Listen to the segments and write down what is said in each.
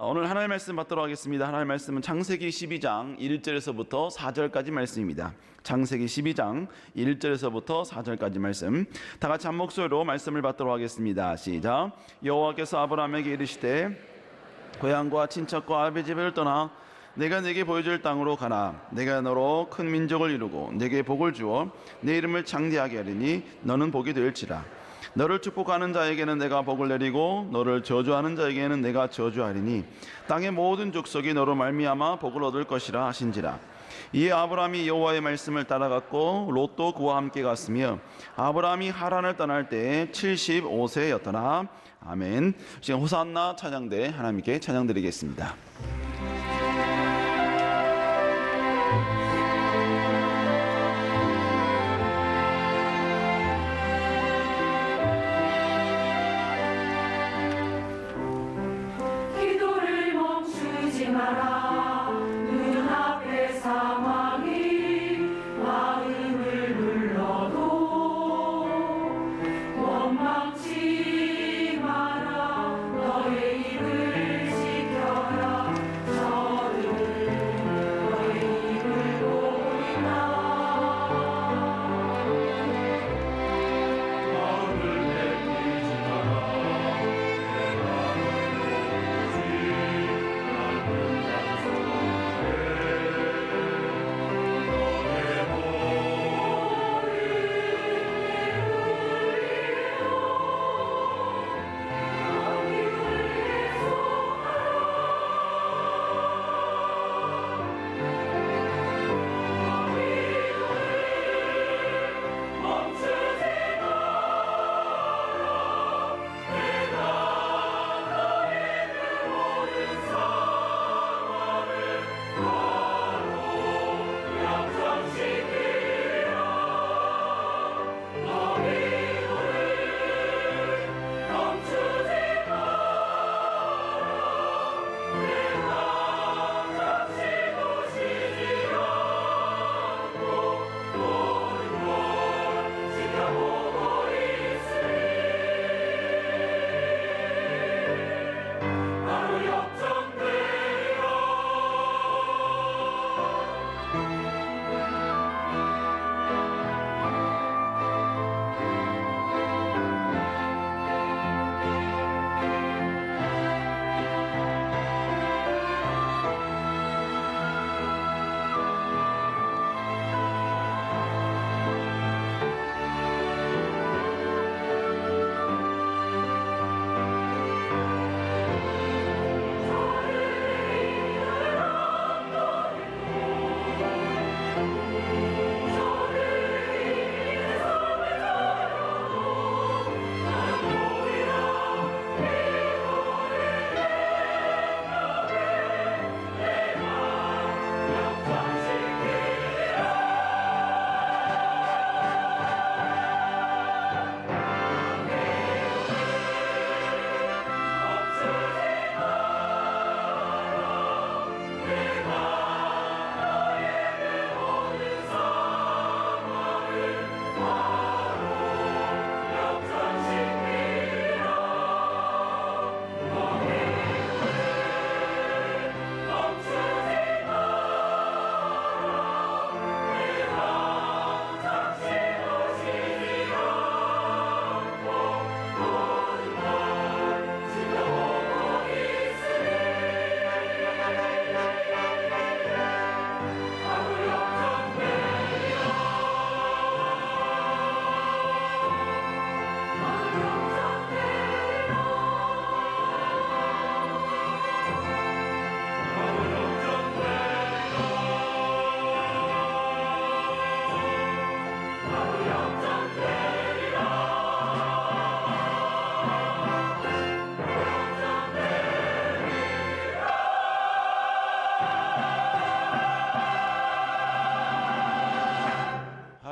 오늘 하나님의 말씀 받도록 하겠습니다. 하나님의 말씀은 창세기 12장 1절에서부터 4절까지 말씀입니다. 창세기 12장 1절에서부터 4절까지 말씀, 다 같이 한 목소리로 말씀을 받도록 하겠습니다. 시작. 여호와께서 아브라함에게 이르시되 고향과 친척과 아비 집을 떠나 내가 네게 보여줄 땅으로 가라. 내가 너로 큰 민족을 이루고 네게 복을 주어 네 이름을 창대하게 하리니 너는 복이 될지라. 너를 축복하는 자에게는 내가 복을 내리고 너를 저주하는 자에게는 내가 저주하리니 땅의 모든 족속이 너로 말미암아 복을 얻을 것이라 하신지라. 이에 아브라함이 여호와의 말씀을 따라갔고 롯도 그와 함께 갔으며 아브라함이 하란을 떠날 때에 75세였더라. 아멘. 지금 호산나 찬양대 하나님께 찬양드리겠습니다.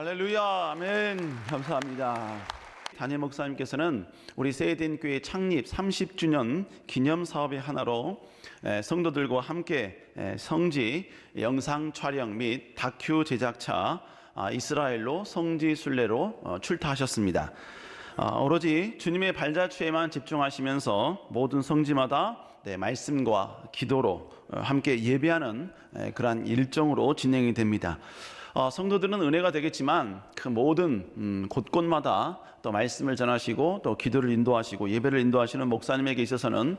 할렐루야, 아멘. 감사합니다. 담임 목사님께서는 우리 세이덴교회 창립 30주년 기념 사업의 하나로 성도들과 함께 성지 영상 촬영 및 다큐 제작차 이스라엘로 성지 순례로 출타하셨습니다. 오로지 주님의 발자취에만 집중하시면서 모든 성지마다 말씀과 기도로 함께 예배하는 그러한 일정으로 진행이 됩니다. 성도들은 은혜가 되겠지만 그 모든 곳곳마다 또 말씀을 전하시고 또 기도를 인도하시고 예배를 인도하시는 목사님에게 있어서는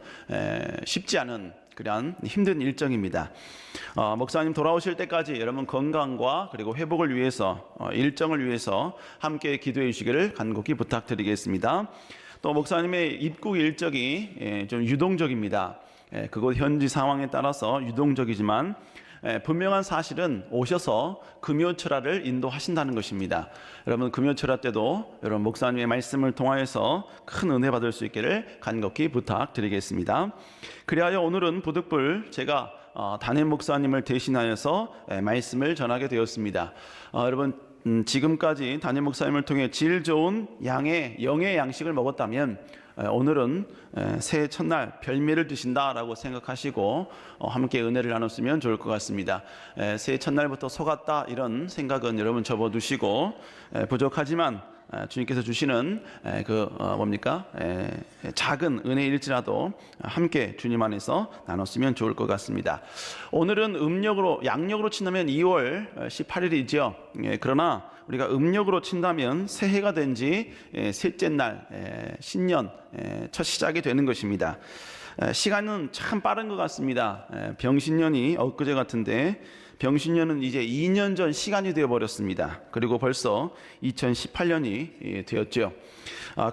쉽지 않은 그러한 힘든 일정입니다. 목사님 돌아오실 때까지 여러분 건강과 그리고 회복을 위해서 일정을 위해서 함께 기도해 주시기를 간곡히 부탁드리겠습니다. 또 목사님의 입국 일정이 좀 유동적입니다. 그곳 현지 상황에 따라서 유동적이지만 분명한 사실은 오셔서 금요철화를 인도하신다는 것입니다. 여러분 금요철화 때도 여러분 목사님의 말씀을 통하여서 큰 은혜 받을 수 있기를 간곡히 부탁드리겠습니다. 그리하여 오늘은 부득불 제가 담임 목사님을 대신하여서 말씀을 전하게 되었습니다. 여러분 지금까지 담임 목사님을 통해 질 좋은 영의 양식을 먹었다면 오늘은 새해 첫날 별미를 드신다라고 생각하시고 함께 은혜를 나눴으면 좋을 것 같습니다. 새해 첫날부터 속았다 이런 생각은 여러분 접어두시고 부족하지만 주님께서 주시는 작은 은혜일지라도 함께 주님 안에서 나눴으면 좋을 것 같습니다. 오늘은 양력으로 친다면 2월 18일이죠. 그러나 우리가 음력으로 친다면 새해가 된 지 셋째 날 신년 첫 시작이 되는 것입니다. 시간은 참 빠른 것 같습니다. 병신년이 엊그제 같은데 병신년은 이제 2년 전 시간이 되어버렸습니다. 그리고 벌써 2018년이 되었죠.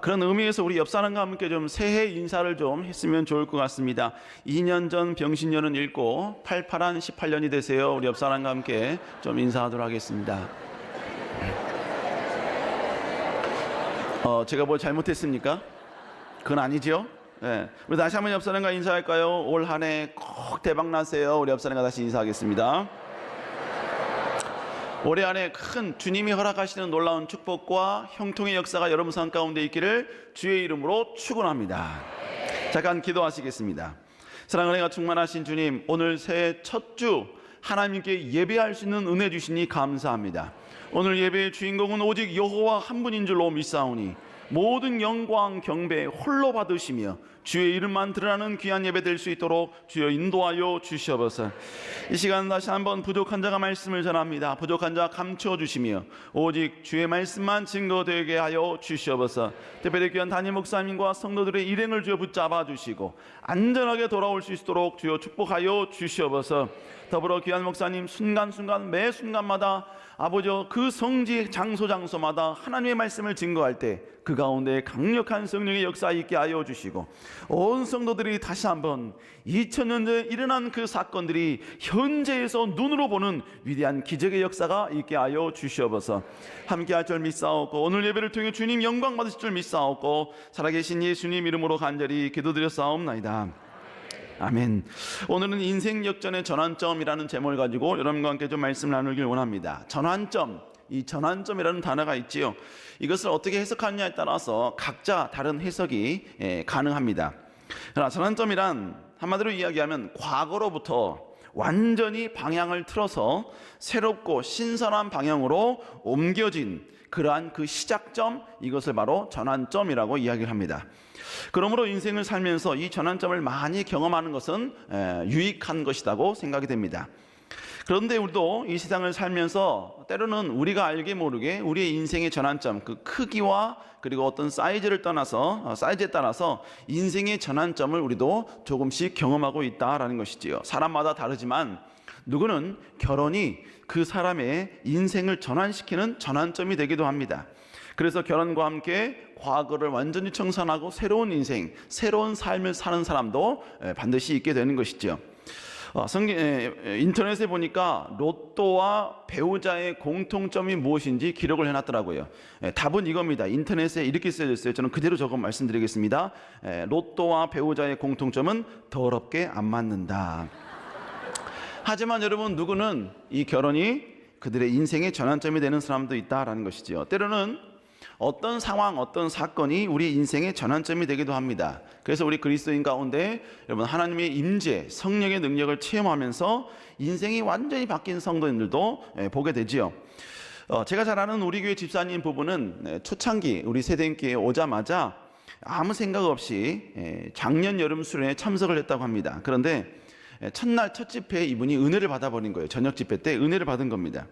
그런 의미에서 우리 옆사람과 함께 좀 새해 인사를 좀 했으면 좋을 것 같습니다. 2년 전 병신년은 읽고 팔팔한 18년이 되세요. 우리 옆사람과 함께 좀 인사하도록 하겠습니다. 제가 뭘 잘못했습니까? 그건 아니죠. 우리 다시 한번 옆사람과 인사할까요? 올 한 해 꼭 대박 나세요. 우리 옆사람과 다시 인사하겠습니다. 올해 안에 큰 주님이 허락하시는 놀라운 축복과 형통의 역사가 여러분 삶 가운데 있기를 주의 이름으로 축원합니다. 잠깐 기도하시겠습니다. 사랑 은혜가 충만하신 주님, 오늘 새해 첫 주 하나님께 예배할 수 있는 은혜 주시니 감사합니다. 오늘 예배의 주인공은 오직 여호와 한 분인 줄로 믿사오니 모든 영광 경배 홀로 받으시며 주의 이름만 드러나는 귀한 예배 될 수 있도록 주여 인도하여 주시옵소서. 이 시간 다시 한번 부족한 자가 말씀을 전합니다. 부족한 자 감추어 주시며 오직 주의 말씀만 증거되게 하여 주시옵소서. 특별히 귀한 담임 목사님과 성도들의 일행을 주여 붙잡아 주시고 안전하게 돌아올 수 있도록 주여 축복하여 주시옵소서. 더불어 귀한 목사님 순간순간 매 순간마다 아버지 그 성지 장소마다 하나님의 말씀을 증거할 때 그 가운데 강력한 성령의 역사 있게 하여 주시고 온 성도들이 다시 한번 2000년 전에 일어난 그 사건들이 현재에서 눈으로 보는 위대한 기적의 역사가 있게 하여 주시옵소서. 함께할 줄 믿사옵고 오늘 예배를 통해 주님 영광 받으실 줄 믿사옵고 살아계신 예수님 이름으로 간절히 기도드렸사옵나이다. 아멘. 오늘은 인생 역전의 전환점이라는 제목을 가지고 여러분과 함께 좀 말씀을 나누길 원합니다. 전환점, 이 전환점이라는 단어가 있지요. 이것을 어떻게 해석하느냐에 따라서 각자 다른 해석이 가능합니다. 그러나 전환점이란 한마디로 이야기하면 과거로부터 완전히 방향을 틀어서 새롭고 신선한 방향으로 옮겨진 그러한 그 시작점, 이것을 바로 전환점이라고 이야기를 합니다. 그러므로 인생을 살면서 이 전환점을 많이 경험하는 것은 유익한 것이라고 생각이 됩니다. 그런데 우리도 이 세상을 살면서 때로는 우리가 알게 모르게 우리의 인생의 전환점, 그 크기와 그리고 어떤 사이즈에 따라서 인생의 전환점을 우리도 조금씩 경험하고 있다라는 것이지요. 사람마다 다르지만 누구는 결혼이 그 사람의 인생을 전환시키는 전환점이 되기도 합니다. 그래서 결혼과 함께 과거를 완전히 청산하고 새로운 인생, 새로운 삶을 사는 사람도 반드시 있게 되는 것이죠. 인터넷에 보니까 로또와 배우자의 공통점이 무엇인지 기록을 해놨더라고요. 답은 이겁니다. 인터넷에 이렇게 쓰여졌어요. 저는 그대로 적어 말씀드리겠습니다. 로또와 배우자의 공통점은 더럽게 안 맞는다. 하지만 여러분, 누구는 이 결혼이 그들의 인생의 전환점이 되는 사람도 있다라는 것이죠. 때로는 어떤 상황, 어떤 사건이 우리 인생의 전환점이 되기도 합니다. 그래서 우리 그리스도인 가운데 여러분 하나님의 임재, 성령의 능력을 체험하면서 인생이 완전히 바뀐 성도님들도 보게 되지요. 제가 잘 아는 우리 교회 집사님 부부는 초창기 우리 세대인교회에 오자마자 아무 생각 없이 작년 여름 수련회에 참석을 했다고 합니다. 그런데 첫날 첫 집회에 이분이 은혜를 받아버린 거예요. 저녁 집회 때 은혜를 받은 겁니다.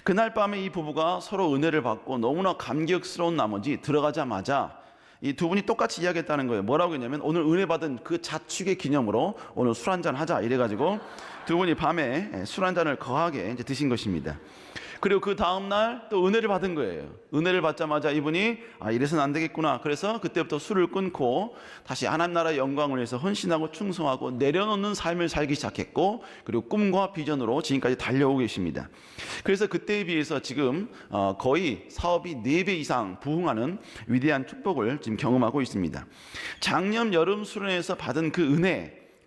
그날 밤에 이 부부가 서로 은혜를 받고 너무나 감격스러운 나머지 들어가자마자 이 두 분이 똑같이 이야기했다는 거예요. 뭐라고 했냐면 오늘 은혜 받은 그 자축의 기념으로 오늘 술 한잔 하자 이래가지고 두 분이 밤에 술 한잔을 거하게 이제 드신 것입니다. 그리고 그 다음날 또 은혜를 받은 거예요. 은혜를 받자마자 이분이 이래서는 안 되겠구나. 그래서 그때부터 술을 끊고 다시 하나님 나라의 영광을 위해서 헌신하고 충성하고 내려놓는 삶을 살기 시작했고, 그리고 꿈과 비전으로 지금까지 달려오고 계십니다. 그래서 그때에 비해서 지금 거의 사업이 4배 이상 부흥하는 위대한 축복을 지금 경험하고 있습니다. 작년 여름 수련회에서 받은 그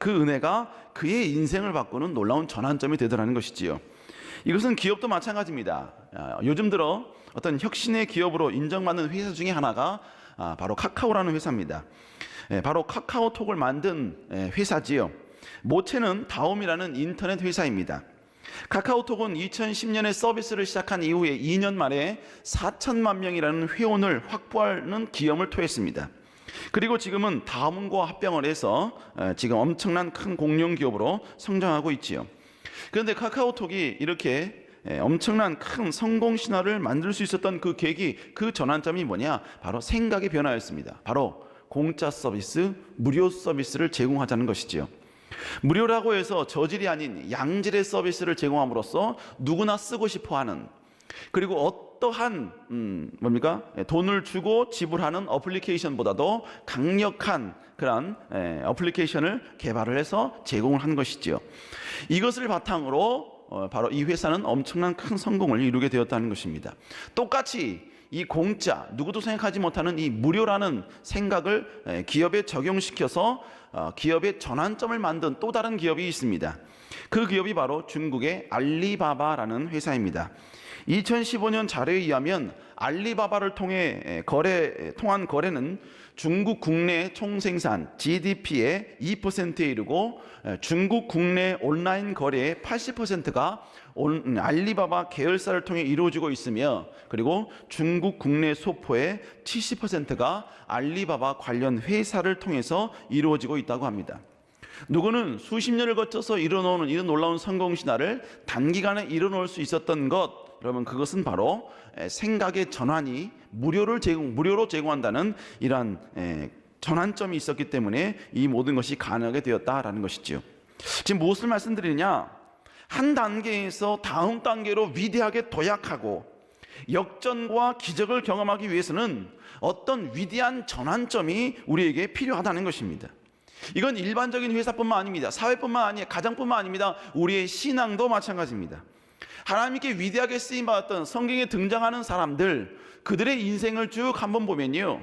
은혜가 그의 인생을 바꾸는 놀라운 전환점이 되더라는 것이지요. 이것은 기업도 마찬가지입니다. 요즘 들어 어떤 혁신의 기업으로 인정받는 회사 중에 하나가 바로 카카오라는 회사입니다. 바로 카카오톡을 만든 회사지요. 모체는 다옴이라는 인터넷 회사입니다. 카카오톡은 2010년에 서비스를 시작한 이후에 2년 만에 4천만 명이라는 회원을 확보하는 기염을 토했습니다. 그리고 지금은 다음과 합병을 해서 지금 엄청난 큰 공룡 기업으로 성장하고 있지요. 그런데 카카오톡이 이렇게 엄청난 큰 성공 신화를 만들 수 있었던 그 계기, 그 전환점이 뭐냐? 바로 생각의 변화였습니다. 바로 공짜 서비스, 무료 서비스를 제공하자는 것이지요. 무료라고 해서 저질이 아닌 양질의 서비스를 제공함으로써 누구나 쓰고 싶어하는, 그리고 어떠한 돈을 주고 지불하는 어플리케이션보다도 강력한 그런 어플리케이션을 개발을 해서 제공을 한 것이죠. 이것을 바탕으로 바로 이 회사는 엄청난 큰 성공을 이루게 되었다는 것입니다. 똑같이 이 공짜, 누구도 생각하지 못하는 이 무료라는 생각을 기업에 적용시켜서 기업의 전환점을 만든 또 다른 기업이 있습니다. 그 기업이 바로 중국의 알리바바라는 회사입니다. 2015년 자료에 의하면 알리바바를 통한 거래는 중국 국내 총생산 GDP의 2%에 이르고 중국 국내 온라인 거래의 80%가 알리바바 계열사를 통해 이루어지고 있으며, 그리고 중국 국내 소포의 70%가 알리바바 관련 회사를 통해서 이루어지고 있다고 합니다. 누구는 수십 년을 거쳐서 이뤄놓은 이런 놀라운 성공 신화를 단기간에 이뤄놓을 수 있었던 것, 여러분, 그것은 바로 생각의 전환이 무료로 제공한다는 이러한 전환점이 있었기 때문에 이 모든 것이 가능하게 되었다라는 것이지요. 지금 무엇을 말씀드리냐? 한 단계에서 다음 단계로 위대하게 도약하고 역전과 기적을 경험하기 위해서는 어떤 위대한 전환점이 우리에게 필요하다는 것입니다. 이건 일반적인 회사뿐만 아닙니다. 사회뿐만 아니에요. 가정뿐만 아닙니다. 우리의 신앙도 마찬가지입니다. 하나님께 위대하게 쓰임받았던 성경에 등장하는 사람들, 그들의 인생을 쭉 한번 보면요,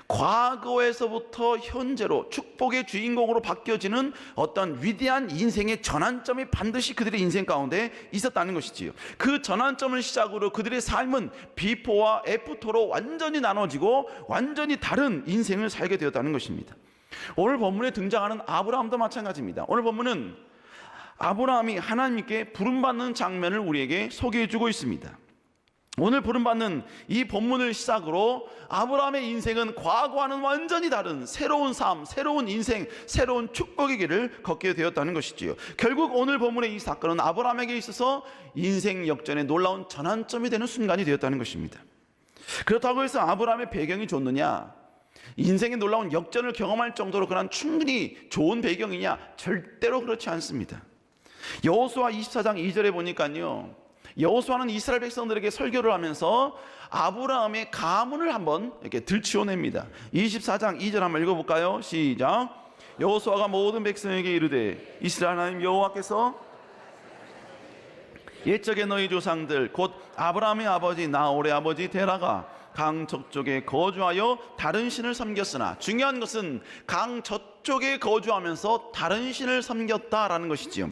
과거에서부터 현재로 축복의 주인공으로 바뀌어지는 어떤 위대한 인생의 전환점이 반드시 그들의 인생 가운데 있었다는 것이지요. 그 전환점을 시작으로 그들의 삶은 비포와 애프터로 완전히 나눠지고 완전히 다른 인생을 살게 되었다는 것입니다. 오늘 본문에 등장하는 아브라함도 마찬가지입니다. 오늘 본문은 아브라함이 하나님께 부름받는 장면을 우리에게 소개해주고 있습니다. 오늘 부름받는 이 본문을 시작으로 아브라함의 인생은 과거와는 완전히 다른 새로운 삶, 새로운 인생, 새로운 축복의 길을 걷게 되었다는 것이지요. 결국 오늘 본문의 이 사건은 아브라함에게 있어서 인생 역전의 놀라운 전환점이 되는 순간이 되었다는 것입니다. 그렇다고 해서 아브라함의 배경이 좋느냐, 인생의 놀라운 역전을 경험할 정도로 그런 충분히 좋은 배경이냐? 절대로 그렇지 않습니다. 여호수아 24장 2절에 보니까요, 여호수아는 이스라엘 백성들에게 설교를 하면서 아브라함의 가문을 한번 이렇게 들추어냅니다. 24장 2절 한번 읽어볼까요? 시작. 여호수아가 모든 백성에게 이르되 이스라엘 하나님 여호와께서 옛적에 너희 조상들 곧 아브라함의 아버지 나홀의 아버지 데라가 강 저쪽에 거주하여 다른 신을 섬겼으나, 중요한 것은 강 저쪽에 거주하면서 다른 신을 섬겼다라는 것이지요.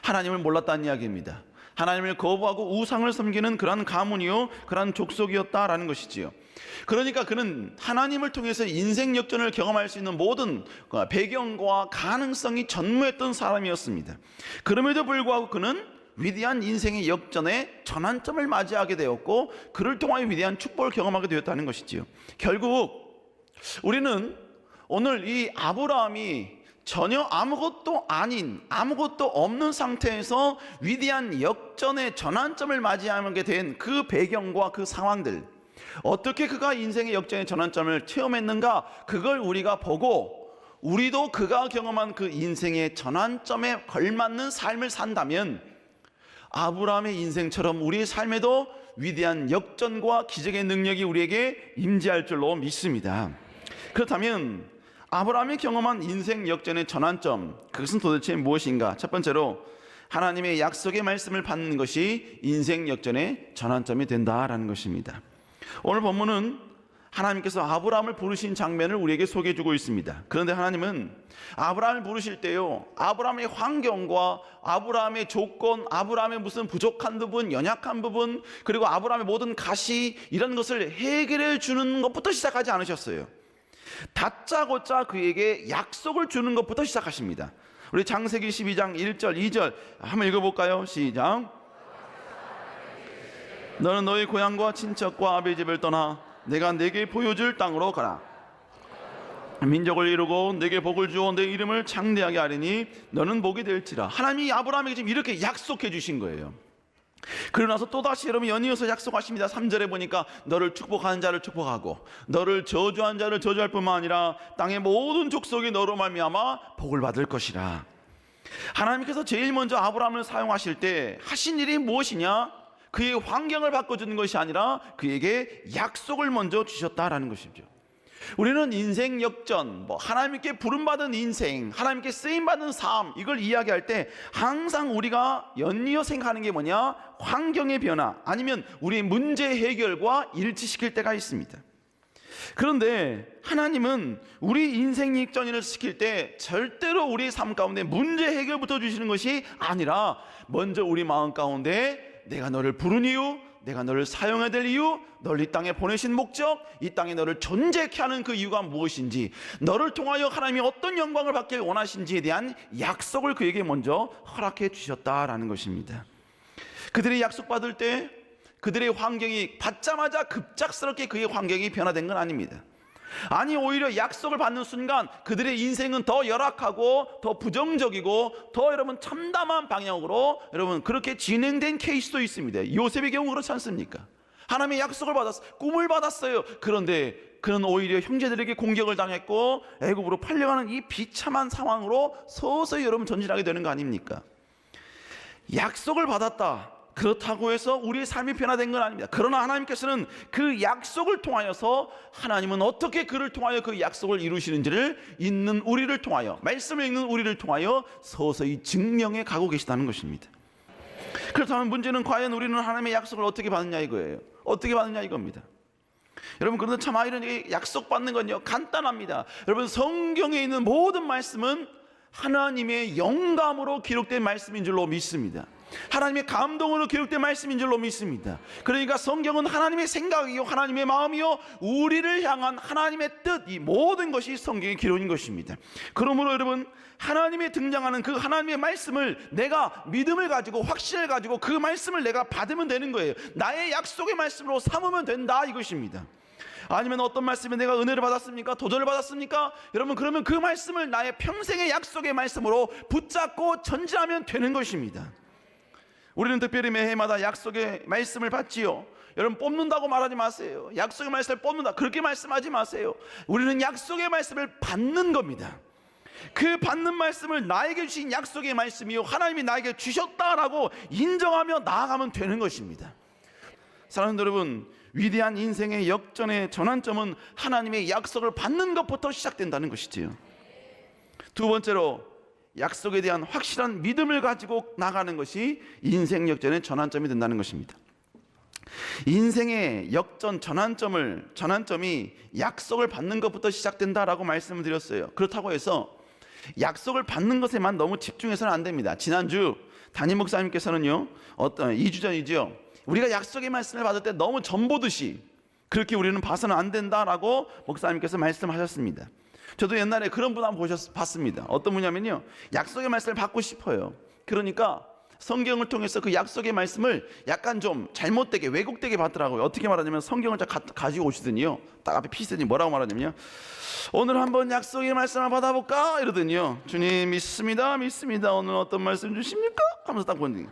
하나님을 몰랐다는 이야기입니다. 하나님을 거부하고 우상을 섬기는 그러한 가문이요, 그러한 족속이었다라는 것이지요. 그러니까 그는 하나님을 통해서 인생 역전을 경험할 수 있는 모든 배경과 가능성이 전무했던 사람이었습니다. 그럼에도 불구하고 그는 위대한 인생의 역전의 전환점을 맞이하게 되었고 그를 통하여 위대한 축복을 경험하게 되었다는 것이지요. 결국 우리는 오늘 이 아브라함이 전혀 아무것도 아닌, 아무것도 없는 상태에서 위대한 역전의 전환점을 맞이하게 된 그 배경과 그 상황들, 어떻게 그가 인생의 역전의 전환점을 체험했는가, 그걸 우리가 보고 우리도 그가 경험한 그 인생의 전환점에 걸맞는 삶을 산다면 아브라함의 인생처럼 우리의 삶에도 위대한 역전과 기적의 능력이 우리에게 임재할 줄로 믿습니다. 그렇다면 아브라함이 경험한 인생 역전의 전환점, 그것은 도대체 무엇인가? 첫 번째로 하나님의 약속의 말씀을 받는 것이 인생 역전의 전환점이 된다라는 것입니다. 오늘 본문은 하나님께서 아브라함을 부르신 장면을 우리에게 소개해 주고 있습니다. 그런데 하나님은 아브라함을 부르실 때요, 아브라함의 환경과 아브라함의 조건, 아브라함의 무슨 부족한 부분, 연약한 부분, 그리고 아브라함의 모든 가시, 이런 것을 해결해 주는 것부터 시작하지 않으셨어요. 다짜고짜 그에게 약속을 주는 것부터 시작하십니다. 우리 창세기 12장 1절 2절 한번 읽어볼까요? 시작. 너는 너의 고향과 친척과 아버지 집을 떠나 내가 내게 보여줄 땅으로 가라. 민족을 이루고 내게 복을 주어 내 이름을 창대하게 하리니 너는 복이 될지라. 하나님이 아브라함에게 지금 이렇게 약속해 주신 거예요. 그러고 나서 또다시 여러분 연이어서 약속하십니다. 3절에 보니까 너를 축복하는 자를 축복하고 너를 저주한 자를 저주할 뿐만 아니라 땅의 모든 족속이 너로 말미암아 복을 받을 것이라. 하나님께서 제일 먼저 아브라함을 사용하실 때 하신 일이 무엇이냐? 그의 환경을 바꿔주는 것이 아니라 그에게 약속을 먼저 주셨다라는 것이죠. 우리는 인생 역전, 하나님께 부름받은 인생, 하나님께 쓰임받은 삶, 이걸 이야기할 때 항상 우리가 연이어 생각하는 게 뭐냐? 환경의 변화, 아니면 우리 문제 해결과 일치시킬 때가 있습니다. 그런데 하나님은 우리 인생 역전을 시킬 때 절대로 우리 삶 가운데 문제 해결부터 주시는 것이 아니라 먼저 우리 마음 가운데 내가 너를 부른 이유, 내가 너를 사용해야 될 이유, 너를 이 땅에 보내신 목적, 이 땅에 너를 존재케 하는 그 이유가 무엇인지, 너를 통하여 하나님이 어떤 영광을 받길 원하신지에 대한 약속을 그에게 먼저 허락해 주셨다라는 것입니다. 그들이 약속받을 때 그들의 환경이 받자마자 급작스럽게 그의 환경이 변화된 건 아닙니다. 아니, 오히려 약속을 받는 순간 그들의 인생은 더 열악하고 더 부정적이고 더 여러분 참담한 방향으로 여러분 그렇게 진행된 케이스도 있습니다. 요셉의 경우 그렇지 않습니까? 하나님의 약속을 받았어요. 꿈을 받았어요. 그런데 그는 오히려 형제들에게 공격을 당했고 애굽으로 팔려가는 이 비참한 상황으로 서서히 여러분 전진하게 되는 거 아닙니까? 약속을 받았다, 그렇다고 해서 우리의 삶이 변화된 건 아닙니다. 그러나 하나님께서는 그 약속을 통하여서 하나님은 어떻게 그를 통하여 그 약속을 이루시는지를 읽는 우리를 통하여, 말씀을 읽는 우리를 통하여 서서히 증명해 가고 계시다는 것입니다. 그렇다면 문제는 과연 우리는 하나님의 약속을 어떻게 받느냐 이거예요. 어떻게 받느냐 이겁니다. 여러분, 그런데 참 이런 약속 받는 건요 간단합니다. 여러분, 성경에 있는 모든 말씀은 하나님의 영감으로 기록된 말씀인 줄로 믿습니다. 하나님의 감동으로 기록된 말씀인 줄로 믿습니다. 그러니까 성경은 하나님의 생각이요, 하나님의 마음이요, 우리를 향한 하나님의 뜻, 이 모든 것이 성경의 기록인 것입니다. 그러므로 여러분, 하나님의 등장하는 그 하나님의 말씀을 내가 믿음을 가지고 확신을 가지고 그 말씀을 내가 받으면 되는 거예요. 나의 약속의 말씀으로 삼으면 된다 이것입니다. 아니면 어떤 말씀에 내가 은혜를 받았습니까? 도전을 받았습니까? 여러분, 그러면 그 말씀을 나의 평생의 약속의 말씀으로 붙잡고 전진하면 되는 것입니다. 우리는 특별히 매해마다 약속의 말씀을 받지요. 여러분, 뽑는다고 말하지 마세요. 약속의 말씀을 뽑는다, 그렇게 말씀하지 마세요. 우리는 약속의 말씀을 받는 겁니다. 그 받는 말씀을 나에게 주신 약속의 말씀이요, 하나님이 나에게 주셨다라고 인정하며 나아가면 되는 것입니다. 사랑하는 여러분, 위대한 인생의 역전의 전환점은 하나님의 약속을 받는 것부터 시작된다는 것이지요. 두 번째로, 약속에 대한 확실한 믿음을 가지고 나가는 것이 인생 역전의 전환점이 된다는 것입니다. 인생의 역전 전환점이 약속을 받는 것부터 시작된다라고 말씀을 드렸어요. 그렇다고 해서 약속을 받는 것에만 너무 집중해서는 안 됩니다. 지난주 담임 목사님께서는요, 2주 전이죠, 우리가 약속의 말씀을 받을 때 너무 전보듯이 그렇게 우리는 봐서는 안 된다라고 목사님께서 말씀하셨습니다. 저도 옛날에 그런 분 한번 봤습니다. 어떤 분이냐면요, 약속의 말씀을 받고 싶어요. 그러니까 성경을 통해서 그 약속의 말씀을 약간 좀 잘못되게 왜곡되게 받더라고요. 어떻게 말하냐면 성경을 가지고 오시더니요, 딱 앞에 피시더니 뭐라고 말하냐면요, 오늘 한번 약속의 말씀을 받아볼까 이러더니요, 주님 믿습니다 오늘 어떤 말씀 주십니까 하면서 딱 보니,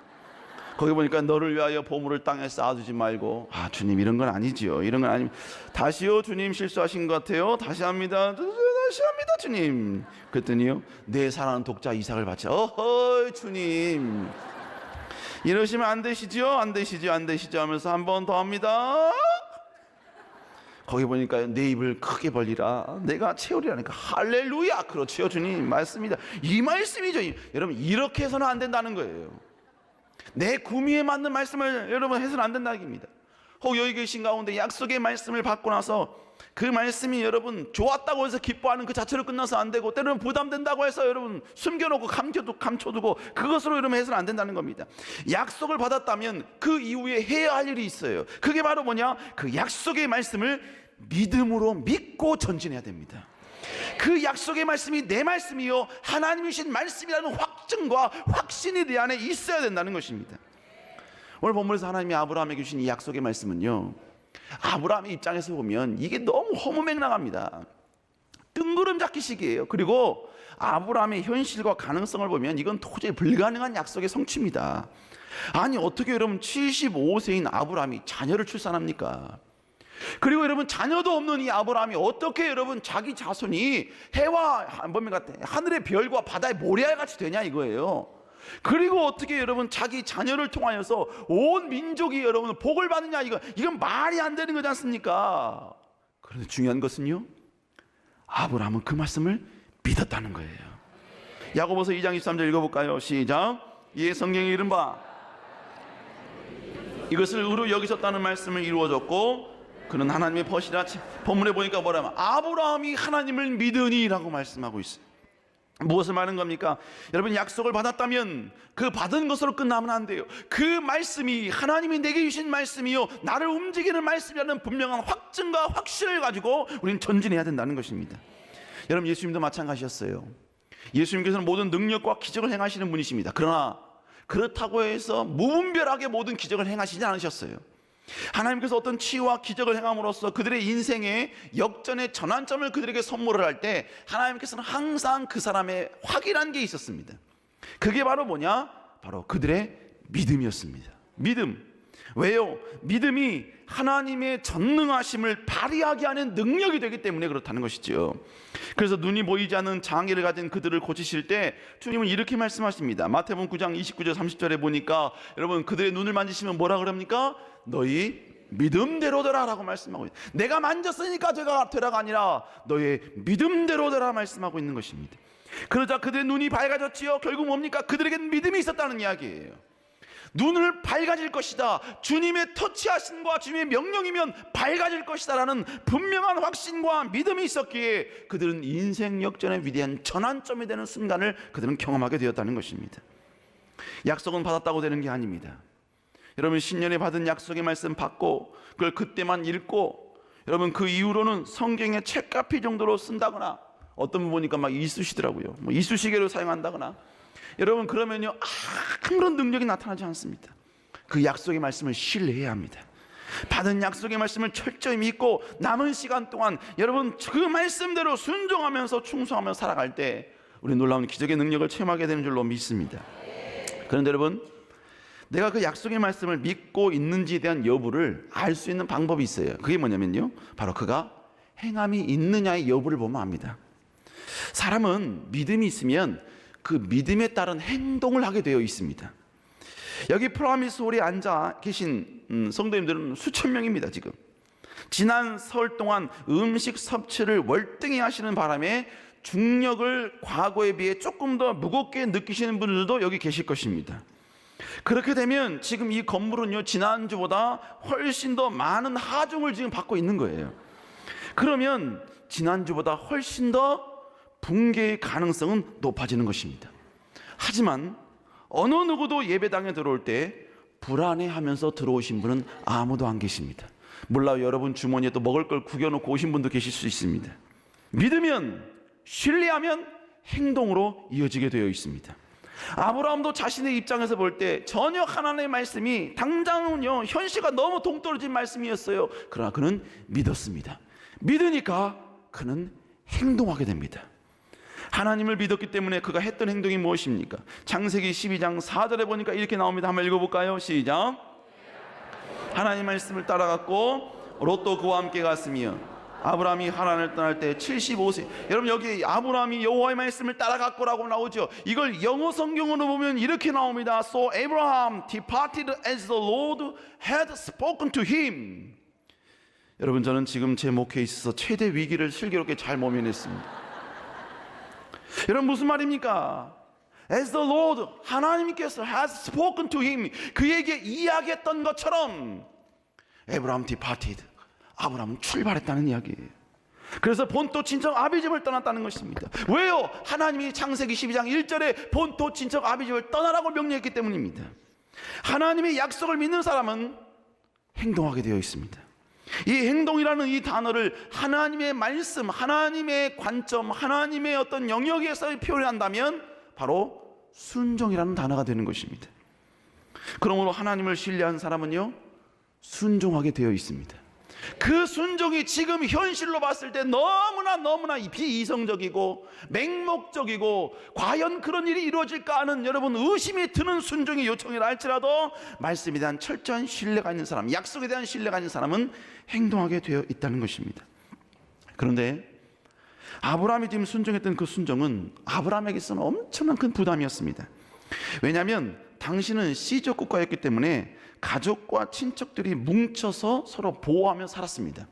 거기 보니까 너를 위하여 보물을 땅에 쌓아두지 말고, 아 주님 이런 건 아니지요, 이런 건 아니면, 다시요 주님 실수하신 것 같아요, 다시 합니다 주님. 그랬더니요, 내 사랑하는 독자 이삭을 바쳐. 어허 주님 이러시면 안 되시죠 하면서 한 번 더 합니다. 거기 보니까 내 입을 크게 벌리라 내가 채우리라니까. 할렐루야. 그렇죠 주님, 맞습니다. 이 말씀이죠. 여러분 이렇게 해서는 안 된다는 거예요. 내 구미에 맞는 말씀을 여러분 해서는 안 된다는 얘기입니다. 혹 여기 계신 가운데 약속의 말씀을 받고 나서 그 말씀이 여러분 좋았다고 해서 기뻐하는 그 자체로 끝나서 안 되고, 때로는 부담된다고 해서 여러분 숨겨놓고 감춰두고 그것으로 여러분 해서는 안 된다는 겁니다. 약속을 받았다면 그 이후에 해야 할 일이 있어요. 그게 바로 뭐냐? 그 약속의 말씀을 믿음으로 믿고 전진해야 됩니다. 그 약속의 말씀이 내 말씀이요 하나님이 주신 말씀이라는 확증과 확신이 내 안에 있어야 된다는 것입니다. 오늘 본문에서 하나님이 아브라함에게 주신 이 약속의 말씀은요, 아브라함의 입장에서 보면 이게 너무 허무맹랑합니다. 뜬구름 잡기식이에요. 그리고 아브라함의 현실과 가능성을 보면 이건 도저히 불가능한 약속의 성취입니다. 아니 어떻게 여러분 75세인 아브라함이 자녀를 출산합니까? 그리고 여러분 자녀도 없는 이 아브라함이 어떻게 여러분 자기 자손이 해와 하늘의 별과 바다의 모래알같이 되냐 이거예요. 그리고 어떻게 여러분 자기 자녀를 통하여서 온 민족이 여러분 복을 받느냐, 이건 말이 안 되는 거지 않습니까? 그런데 중요한 것은요, 아브라함은 그 말씀을 믿었다는 거예요. 야고보서 2장 23절 읽어볼까요? 시작. 이에 성경에 이른 바 이것을 의로 여기셨다는 말씀을 이루어졌고 그는 하나님의 벗이라. 본문에 보니까 뭐라면 아브라함이 하나님을 믿으니 라고 말씀하고 있어요. 무엇을 말하는 겁니까? 여러분 약속을 받았다면 그 받은 것으로 끝나면 안 돼요. 그 말씀이 하나님이 내게 주신 말씀이요 나를 움직이는 말씀이라는 분명한 확증과 확신을 가지고 우리는 전진해야 된다는 것입니다. 여러분 예수님도 마찬가지였어요. 예수님께서는 모든 능력과 기적을 행하시는 분이십니다. 그러나 그렇다고 해서 무분별하게 모든 기적을 행하시지 않으셨어요. 하나님께서 어떤 치유와 기적을 행함으로써 그들의 인생의 역전의 전환점을 그들에게 선물을 할 때 하나님께서는 항상 그 사람의 확인한 게 있었습니다. 그게 바로 뭐냐? 바로 그들의 믿음이었습니다. 믿음. 왜요? 믿음이 하나님의 전능하심을 발휘하게 하는 능력이 되기 때문에 그렇다는 것이죠. 그래서 눈이 보이지 않는 장애를 가진 그들을 고치실 때 주님은 이렇게 말씀하십니다. 마태복음 9장 29절 30절에 보니까 여러분 그들의 눈을 만지시면 뭐라 그럽니까? 너희 믿음대로 되라 라고 말씀하고 있어요. 내가 만졌으니까 되라가 아니라 너의 믿음대로 되라 말씀하고 있는 것입니다. 그러자 그들의 눈이 밝아졌지요. 결국 뭡니까? 그들에게는 믿음이 있었다는 이야기예요. 눈을 밝아질 것이다, 주님의 터치하심과 주님의 명령이면 밝아질 것이다 라는 분명한 확신과 믿음이 있었기에 그들은 인생 역전의 위대한 전환점이 되는 순간을 그들은 경험하게 되었다는 것입니다. 약속은 받았다고 되는 게 아닙니다. 여러분 신년에 받은 약속의 말씀 받고 그걸 그때만 읽고 여러분 그 이후로는 성경의 책가피 정도로 쓴다거나, 어떤 분 보니까 막 이쑤시더라고요. 뭐 이쑤시개로 사용한다거나, 여러분 그러면요 아무런 능력이 나타나지 않습니다. 그 약속의 말씀을 신뢰해야 합니다. 받은 약속의 말씀을 철저히 믿고 남은 시간 동안 여러분 그 말씀대로 순종하면서 충성하면서 살아갈 때 우리 놀라운 기적의 능력을 체험하게 되는 줄로 믿습니다. 그런데 여러분 내가 그 약속의 말씀을 믿고 있는지에 대한 여부를 알 수 있는 방법이 있어요. 그게 뭐냐면요 바로 그가 행함이 있느냐의 여부를 보면 압니다. 사람은 믿음이 있으면 그 믿음에 따른 행동을 하게 되어 있습니다. 여기 프라미스 홀에 앉아 계신 성도님들은 수천 명입니다. 지금 지난 설 동안 음식 섭취를 월등히 하시는 바람에 중력을 과거에 비해 조금 더 무겁게 느끼시는 분들도 여기 계실 것입니다. 그렇게 되면 지금 이 건물은요 지난주보다 훨씬 더 많은 하중을 지금 받고 있는 거예요. 그러면 지난주보다 훨씬 더 붕괴의 가능성은 높아지는 것입니다. 하지만 어느 누구도 예배당에 들어올 때 불안해하면서 들어오신 분은 아무도 안 계십니다. 몰라요, 여러분 주머니에 또 먹을 걸 구겨놓고 오신 분도 계실 수 있습니다. 믿으면, 신뢰하면 행동으로 이어지게 되어 있습니다. 아브라함도 자신의 입장에서 볼 때 전혀 하나님의 말씀이 당장은요 현실과 너무 동떨어진 말씀이었어요. 그러나 그는 믿었습니다. 믿으니까 그는 행동하게 됩니다. 하나님을 믿었기 때문에 그가 했던 행동이 무엇입니까? 창세기 12장 4절에 보니까 이렇게 나옵니다. 한번 읽어볼까요? 시작. 하나님 말씀을 따라갔고 롯도 그와 함께 갔으며 아브라함이 하란을 떠날 때 75세. 여러분 여기 아브라함이 여호와의 말씀을 따라갔고라고 나오죠. 이걸 영어 성경으로 보면 이렇게 나옵니다. So Abraham departed as the Lord had spoken to him. 여러분 저는 지금 제 목회에 있어서 최대 위기를 슬기롭게 잘 모면했습니다. 여러분 무슨 말입니까? As the Lord, 하나님께서 has spoken to him, 그에게 이야기했던 것처럼 Abraham departed, 아브라함은 출발했다는 이야기예요. 그래서 본토 친척 아비집을 떠났다는 것입니다. 왜요? 하나님이 창세기 12장 1절에 본토 친척 아비집을 떠나라고 명령했기 때문입니다. 하나님의 약속을 믿는 사람은 행동하게 되어 있습니다. 이 행동이라는 이 단어를 하나님의 말씀, 하나님의 관점, 하나님의 어떤 영역에서 표현한다면 바로 순종이라는 단어가 되는 것입니다. 그러므로 하나님을 신뢰한 사람은요 순종하게 되어 있습니다. 그 순종이 지금 현실로 봤을 때 너무나 비이성적이고 맹목적이고 과연 그런 일이 이루어질까 하는 여러분 의심이 드는 순종의 요청이라 할지라도 말씀에 대한 철저한 신뢰가 있는 사람, 약속에 대한 신뢰가 있는 사람은 행동하게 되어 있다는 것입니다. 그런데 아브라함이 지금 순종했던 그 순종은 아브라함에게서는 엄청난 큰 부담이었습니다. 왜냐하면 당신은 시족 국가였기 때문에 가족과 친척들이 뭉쳐서 서로 보호하며 살았습니다.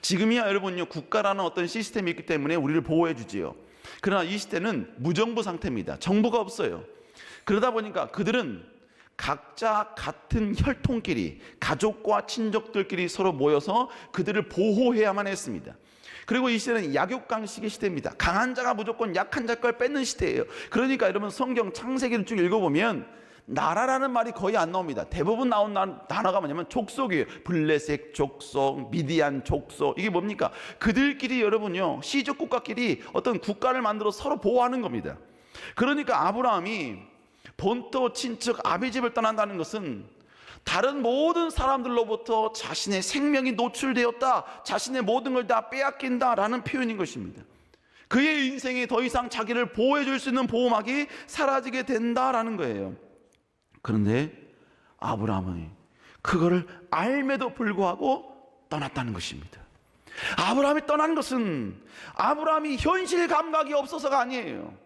지금이야 여러분요 국가라는 어떤 시스템이 있기 때문에 우리를 보호해 주지요. 그러나 이 시대는 무정부 상태입니다. 정부가 없어요. 그러다 보니까 그들은 각자 같은 혈통끼리 가족과 친족들끼리 서로 모여서 그들을 보호해야만 했습니다. 그리고 이 시대는 약육강식의 시대입니다. 강한 자가 무조건 약한 자 걸 뺏는 시대예요. 그러니까 여러분 성경 창세기를 쭉 읽어보면 나라라는 말이 거의 안 나옵니다. 대부분 나온 단어가 뭐냐면 족속이에요. 블레셋 족속, 미디안 족속. 이게 뭡니까? 그들끼리 여러분요 시족 국가끼리 어떤 국가를 만들어 서로 보호하는 겁니다. 그러니까 아브라함이 본토 친척 아비집을 떠난다는 것은 다른 모든 사람들로부터 자신의 생명이 노출되었다, 자신의 모든 걸 다 빼앗긴다라는 표현인 것입니다. 그의 인생에 더 이상 자기를 보호해 줄 수 있는 보호막이 사라지게 된다라는 거예요. 그런데 아브라함은 그거를 알매도 불구하고 떠났다는 것입니다. 아브라함이 떠난 것은 아브라함이 현실 감각이 없어서가 아니에요.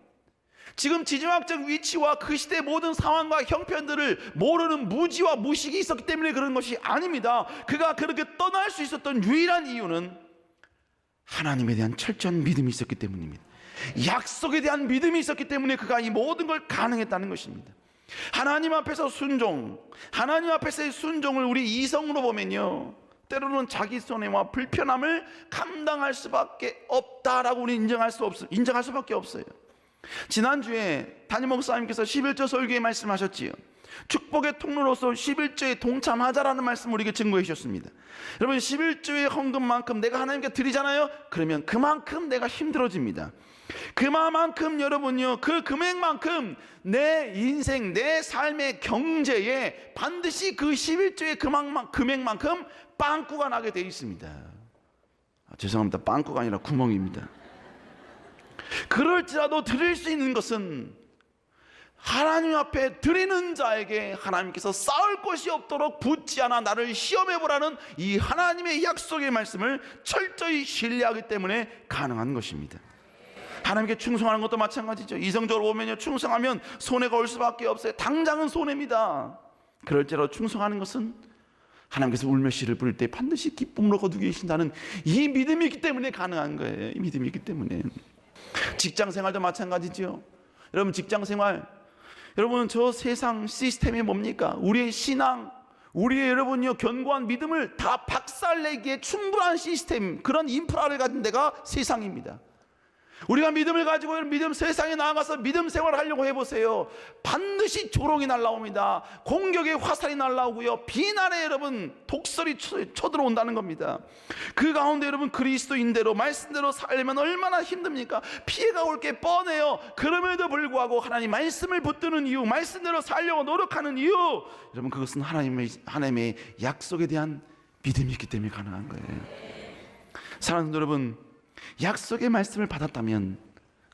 지금 지정학적 위치와 그 시대의 모든 상황과 형편들을 모르는 무지와 무식이 있었기 때문에 그런 것이 아닙니다. 그가 그렇게 떠날 수 있었던 유일한 이유는 하나님에 대한 철저한 믿음이 있었기 때문입니다. 약속에 대한 믿음이 있었기 때문에 그가 이 모든 걸 가능했다는 것입니다. 하나님 앞에서 순종, 하나님 앞에서의 순종을 우리 이성으로 보면요 때로는 자기 손해와 불편함을 감당할 수밖에 없다라고 우리 인정할 수밖에 없어요. 지난주에 담임 목사님께서 11조 설교에 말씀하셨지요. 축복의 통로로서 11조에 동참하자라는 말씀을 우리에게 증거해 주셨습니다. 여러분 11조의 헌금만큼 내가 하나님께 드리잖아요. 그러면 그만큼 내가 힘들어집니다. 그만큼 여러분요 그 금액만큼 내 인생 내 삶의 경제에 반드시 그 11조의 금액만큼 빵꾸가 나게 되어 있습니다. 죄송합니다. 빵꾸가 아니라 구멍입니다. 그럴지라도 드릴 수 있는 것은 하나님 앞에 드리는 자에게 하나님께서 쌓을 것이 없도록 붙지 않아 나를 시험해보라는 이 하나님의 약속의 말씀을 철저히 신뢰하기 때문에 가능한 것입니다. 하나님께 충성하는 것도 마찬가지죠. 이성적으로 보면요 충성하면 손해가 올 수밖에 없어요. 당장은 손해입니다. 그럴지라도 충성하는 것은 하나님께서 울며 씨를 뿌릴 때 반드시 기쁨으로 거두고 계신다는 이 믿음이 있기 때문에 가능한 거예요. 이 믿음이 있기 때문에. 직장생활도 마찬가지죠. 여러분 직장생활, 여러분 저 세상 시스템이 뭡니까? 우리의 신앙, 우리의 여러분요 견고한 믿음을 다 박살내기에 충분한 시스템, 그런 인프라를 가진 데가 세상입니다. 우리가 믿음을 가지고 믿음 세상에 나아가서 믿음 생활을 하려고 해보세요. 반드시 조롱이 날라옵니다. 공격의 화살이 날라오고요, 비난에 여러분 독설이 쳐들어온다는 겁니다. 그 가운데 여러분 그리스도인대로 말씀대로 살려면 얼마나 힘듭니까? 피해가 올 게 뻔해요. 그럼에도 불구하고 하나님 말씀을 붙드는 이유, 말씀대로 살려고 노력하는 이유, 여러분 그것은 하나님의 약속에 대한 믿음이 있기 때문에 가능한 거예요. 사랑하는 여러분, 약속의 말씀을 받았다면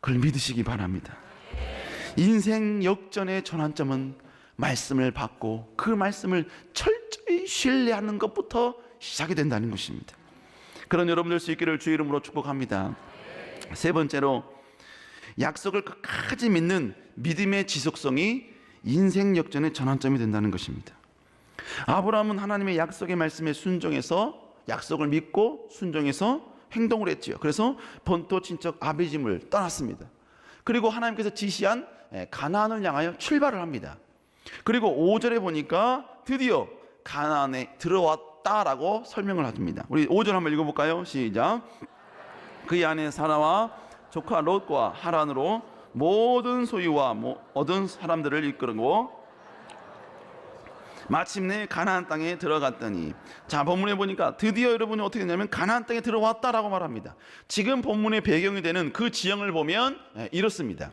그걸 믿으시기 바랍니다. 인생 역전의 전환점은 말씀을 받고 그 말씀을 철저히 신뢰하는 것부터 시작이 된다는 것입니다. 그런 여러분들 수 있기를 주의 이름으로 축복합니다. 세 번째로, 약속을 끝까지 믿는 믿음의 지속성이 인생 역전의 전환점이 된다는 것입니다. 아브라함은 하나님의 약속의 말씀에 순종해서, 약속을 믿고 순종해서 행동을 했지요. 그래서 본토 친척 아비집을 떠났습니다. 그리고 하나님께서 지시한 가나안을 향하여 출발을 합니다. 그리고 5절에 보니까 드디어 가나안에 들어왔다라고 설명을 해줍니다. 우리 5절 한번 읽어볼까요? 시작. 그의 아내 사라와 조카 롯과 하란으로 모든 소유와 얻은 사람들을 이끌고 마침내 가나안 땅에 들어갔더니, 자, 본문에 보니까 드디어 여러분이 어떻게 되냐면 가나안 땅에 들어왔다라고 말합니다. 지금 본문의 배경이 되는 그 지형을 보면 이렇습니다.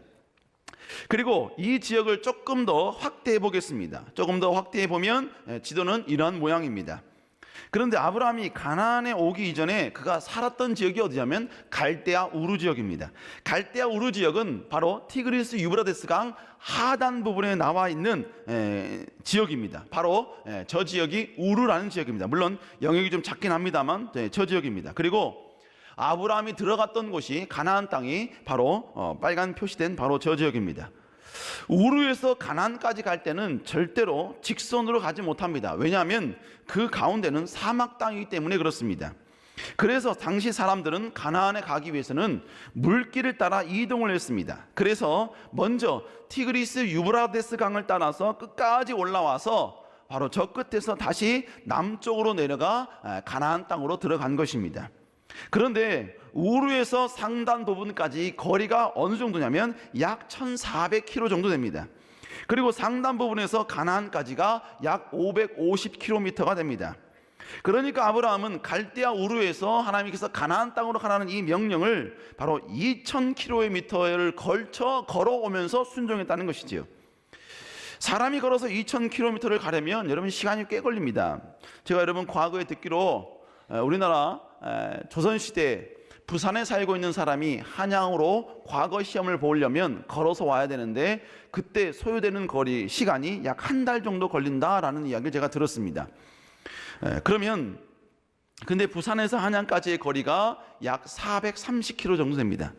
그리고 이 지역을 조금 더 확대해 보겠습니다. 조금 더 확대해 보면 지도는 이러한 모양입니다. 그런데 아브라함이 가나안에 오기 이전에 그가 살았던 지역이 어디냐면 갈대아 우르 지역입니다. 갈대아 우르 지역은 바로 티그리스 유브라데스 강 하단 부분에 나와 있는 지역입니다. 바로 저 지역이 우르라는 지역입니다. 물론 영역이 좀 작긴 합니다만 저 지역입니다. 그리고 아브라함이 들어갔던 곳이, 가나안 땅이 바로 빨간 표시된 바로 저 지역입니다. 우르에서 가나안까지 갈 때는 절대로 직선으로 가지 못합니다. 왜냐하면 그 가운데는 사막 땅이기 때문에 그렇습니다. 그래서 당시 사람들은 가나안에 가기 위해서는 물길을 따라 이동을 했습니다. 그래서 먼저 티그리스 유브라데스 강을 따라서 끝까지 올라와서 바로 저 끝에서 다시 남쪽으로 내려가 가나안 땅으로 들어간 것입니다. 그런데 우르에서 상단 부분까지 거리가 어느 정도냐면 약 1400km 정도 됩니다. 그리고 상단 부분에서 가나안까지가 약 550km가 됩니다. 그러니까 아브라함은 갈대아 우르에서 하나님께서 가나안 땅으로 가라는 이 명령을 바로 2000km를 걸쳐 걸어오면서 순종했다는 것이지요. 사람이 걸어서 2000km를 가려면 여러분 시간이 꽤 걸립니다. 제가 여러분 과거에 듣기로 우리나라 조선시대 부산에 살고 있는 사람이 한양으로 과거 시험을 보려면 걸어서 와야 되는데 그때 소요되는 거리 시간이 약 한 달 정도 걸린다라는 이야기를 제가 들었습니다. 그러면 근데 부산에서 한양까지의 거리가 약 430km 정도 됩니다.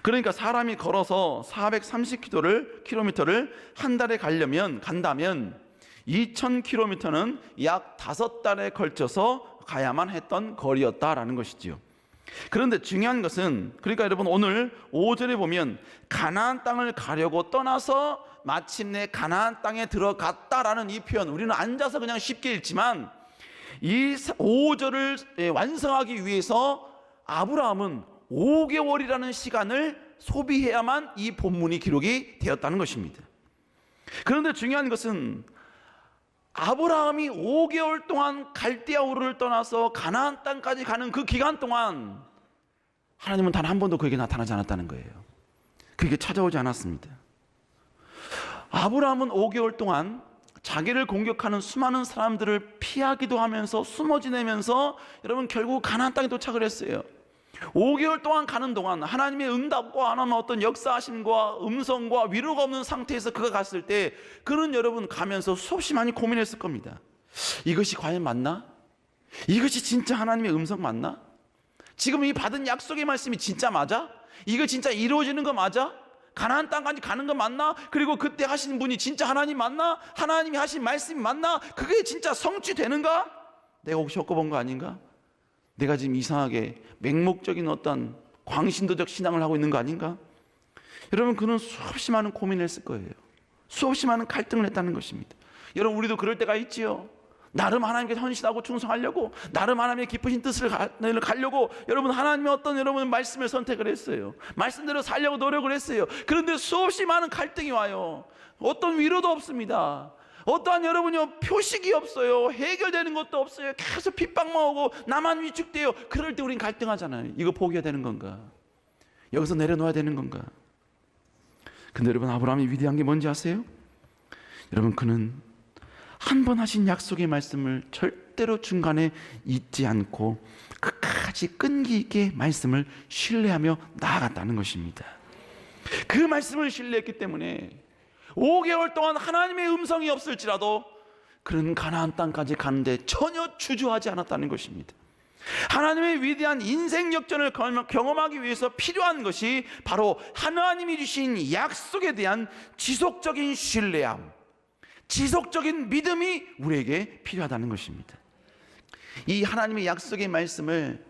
그러니까 사람이 걸어서 430km를 한 달에 간다면 2000km는 약 5달에 걸쳐서 가야만 했던 거리였다라는 것이지요. 그런데 중요한 것은, 그러니까 여러분 오늘 5절에 보면 가나안 땅을 가려고 떠나서 마침내 가나안 땅에 들어갔다라는 이 표현, 우리는 앉아서 그냥 쉽게 읽지만 이 5절을 완성하기 위해서 아브라함은 5개월이라는 시간을 소비해야만 이 본문이 기록이 되었다는 것입니다. 그런데 중요한 것은 아브라함이 5개월 동안 갈대아 우르를 떠나서 가나안 땅까지 가는 그 기간 동안 하나님은 단 한 번도 그에게 나타나지 않았다는 거예요. 그에게 찾아오지 않았습니다. 아브라함은 5개월 동안 자기를 공격하는 수많은 사람들을 피하기도 하면서 숨어 지내면서 여러분 결국 가나안 땅에 도착을 했어요. 5개월 동안 가는 동안 하나님의 응답과 하나님의 어떤 역사하심과 음성과 위로가 없는 상태에서 그가 갔을 때 그는 여러분 가면서 수없이 많이 고민했을 겁니다. 이것이 과연 맞나? 이것이 진짜 하나님의 음성 맞나? 지금 이 받은 약속의 말씀이 진짜 맞아? 이거 진짜 이루어지는 거 맞아? 가나안 땅까지 가는 거 맞나? 그리고 그때 하신 분이 진짜 하나님 맞나? 하나님이 하신 말씀이 맞나? 그게 진짜 성취되는가? 내가 혹시 헛고본 거 아닌가? 내가 지금 이상하게 맹목적인 어떤 광신도적 신앙을 하고 있는 거 아닌가? 여러분 그는 수없이 많은 고민을 했을 거예요. 수없이 많은 갈등을 했다는 것입니다. 여러분 우리도 그럴 때가 있지요. 나름 하나님께 헌신하고 충성하려고, 나름 하나님의 깊으신 뜻을 가려고 여러분 하나님의 어떤 여러분 말씀을 선택을 했어요. 말씀대로 살려고 노력을 했어요. 그런데 수없이 많은 갈등이 와요. 어떤 위로도 없습니다. 어떠한 여러분요 표식이 없어요. 해결되는 것도 없어요. 계속 핍박만 오고 나만 위축돼요. 그럴 때 우린 갈등하잖아요. 이거 포기해야 되는 건가? 여기서 내려놓아야 되는 건가? 근데 여러분 아브라함이 위대한 게 뭔지 아세요? 여러분 그는 한 번 하신 약속의 말씀을 절대로 중간에 잊지 않고 끝까지 끈기 있게 말씀을 신뢰하며 나아갔다는 것입니다. 그 말씀을 신뢰했기 때문에 5개월 동안 하나님의 음성이 없을지라도 그는 가나안 땅까지 가는데 전혀 주저하지 않았다는 것입니다. 하나님의 위대한 인생 역전을 경험하기 위해서 필요한 것이 바로 하나님이 주신 약속에 대한 지속적인 신뢰함, 지속적인 믿음이 우리에게 필요하다는 것입니다. 이 하나님의 약속의 말씀을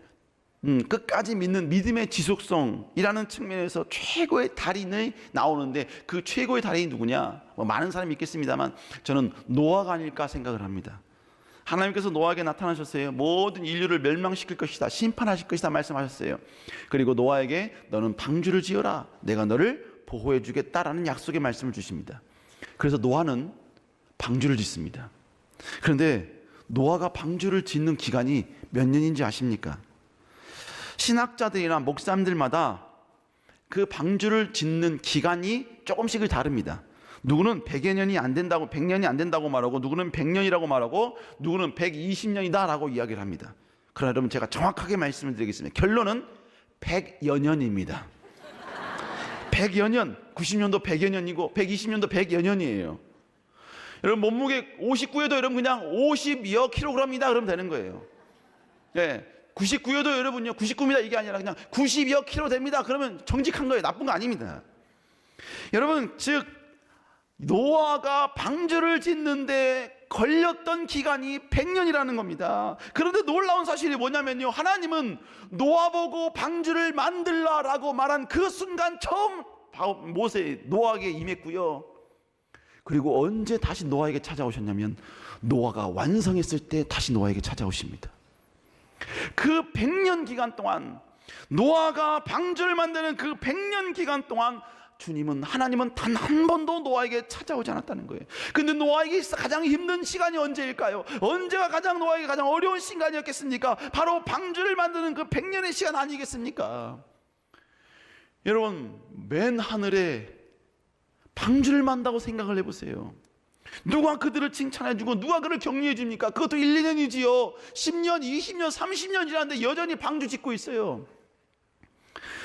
끝까지 믿는 믿음의 지속성이라는 측면에서 최고의 달인이 나오는데 그 최고의 달인이 누구냐? 많은 사람이 있겠습니다만 저는 노아가 아닐까 생각을 합니다. 하나님께서 노아에게 나타나셨어요. 모든 인류를 멸망시킬 것이다, 심판하실 것이다 말씀하셨어요. 그리고 노아에게 너는 방주를 지어라, 내가 너를 보호해 주겠다라는 약속의 말씀을 주십니다. 그래서 노아는 방주를 짓습니다. 그런데 노아가 방주를 짓는 기간이 몇 년인지 아십니까? 신학자들이나 목사님들마다 그 방주를 짓는 기간이 조금씩을 다릅니다. 누구는 100여 년이 안 된다고, 100년이 안 된다고 말하고, 누구는 100년이라고 말하고, 누구는 120년이다 라고 이야기를 합니다. 그러나 여러분 제가 정확하게 말씀을 드리겠습니다. 결론은 100여 년입니다. 100여 년, 90년도 100여 년이고 120년도 100여 년이에요. 여러분 몸무게 59여도 여러분 그냥 50여 킬로그램이다 그러면 되는 거예요. 예, 99여도 여러분요 99입니다 이게 아니라 그냥 90여 킬로 됩니다. 그러면 정직한 거예요. 나쁜 거 아닙니다. 여러분 즉 노아가 방주를 짓는데 걸렸던 기간이 100년이라는 겁니다. 그런데 놀라운 사실이 뭐냐면요, 하나님은 노아 보고 방주를 만들라라고 말한 그 순간 처음 노아에게 임했고요. 그리고 언제 다시 노아에게 찾아오셨냐면 노아가 완성했을 때 다시 노아에게 찾아오십니다. 그 100년 기간 동안, 노아가 방주를 만드는 그 100년 기간 동안 하나님은 단 한 번도 노아에게 찾아오지 않았다는 거예요. 근데 노아에게 가장 힘든 시간이 언제일까요? 언제가 노아에게 가장 어려운 시간이었겠습니까? 바로 방주를 만드는 그 100년의 시간 아니겠습니까? 여러분 맨 하늘에 방주를 만다고 생각을 해보세요. 누가 그들을 칭찬해주고 누가 그를 격려해줍니까? 그것도 1, 2년이지요 10년, 20년, 30년 지났는데 여전히 방주 짓고 있어요.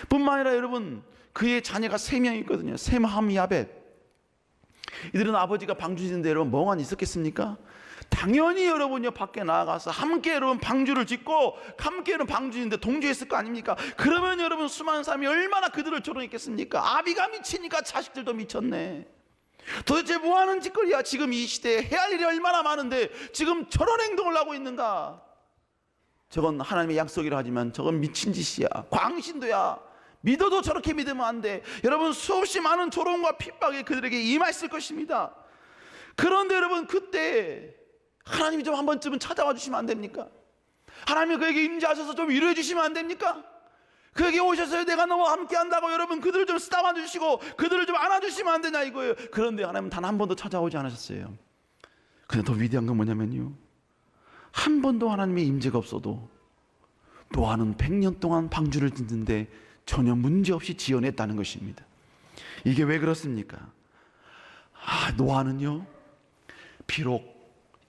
뿐만 아니라 여러분 그의 자녀가 3명 있거든요. 셈, 함, 야벳. 이들은 아버지가 방주 짓는데 여러분 멍하니 있었겠습니까? 당연히 여러분요 밖에 나가서 함께 여러분 방주를 짓고 함께 여러분 방주 짓는데 동조했을 거 아닙니까? 그러면 여러분 수많은 사람이 얼마나 그들을 조롱했겠습니까? 아비가 미치니까 자식들도 미쳤네. 도대체 뭐하는 짓거리야? 지금 이 시대에 해야 할 일이 얼마나 많은데 지금 저런 행동을 하고 있는가? 저건 하나님의 약속이라 하지만 저건 미친 짓이야, 광신도야. 믿어도 저렇게 믿으면 안 돼. 여러분 수없이 많은 조롱과 핍박이 그들에게 임했을 것입니다. 그런데 여러분 그때 하나님이 좀 한 번쯤은 찾아와 주시면 안 됩니까? 하나님이 그에게 임재하셔서 좀 위로해 주시면 안 됩니까? 그에게 오셔서 내가 너와 함께 한다고 여러분 그들을 좀 쓰다만 주시고 그들을 좀 안아주시면 안 되냐 이거예요. 그런데 하나님은 단 한 번도 찾아오지 않으셨어요. 근데 더 위대한 건 뭐냐면요, 한 번도 하나님의 임재가 없어도 노아는 100년 동안 방주를 짓는데 전혀 문제없이 지어냈다는 것입니다. 이게 왜 그렇습니까? 노아는요 비록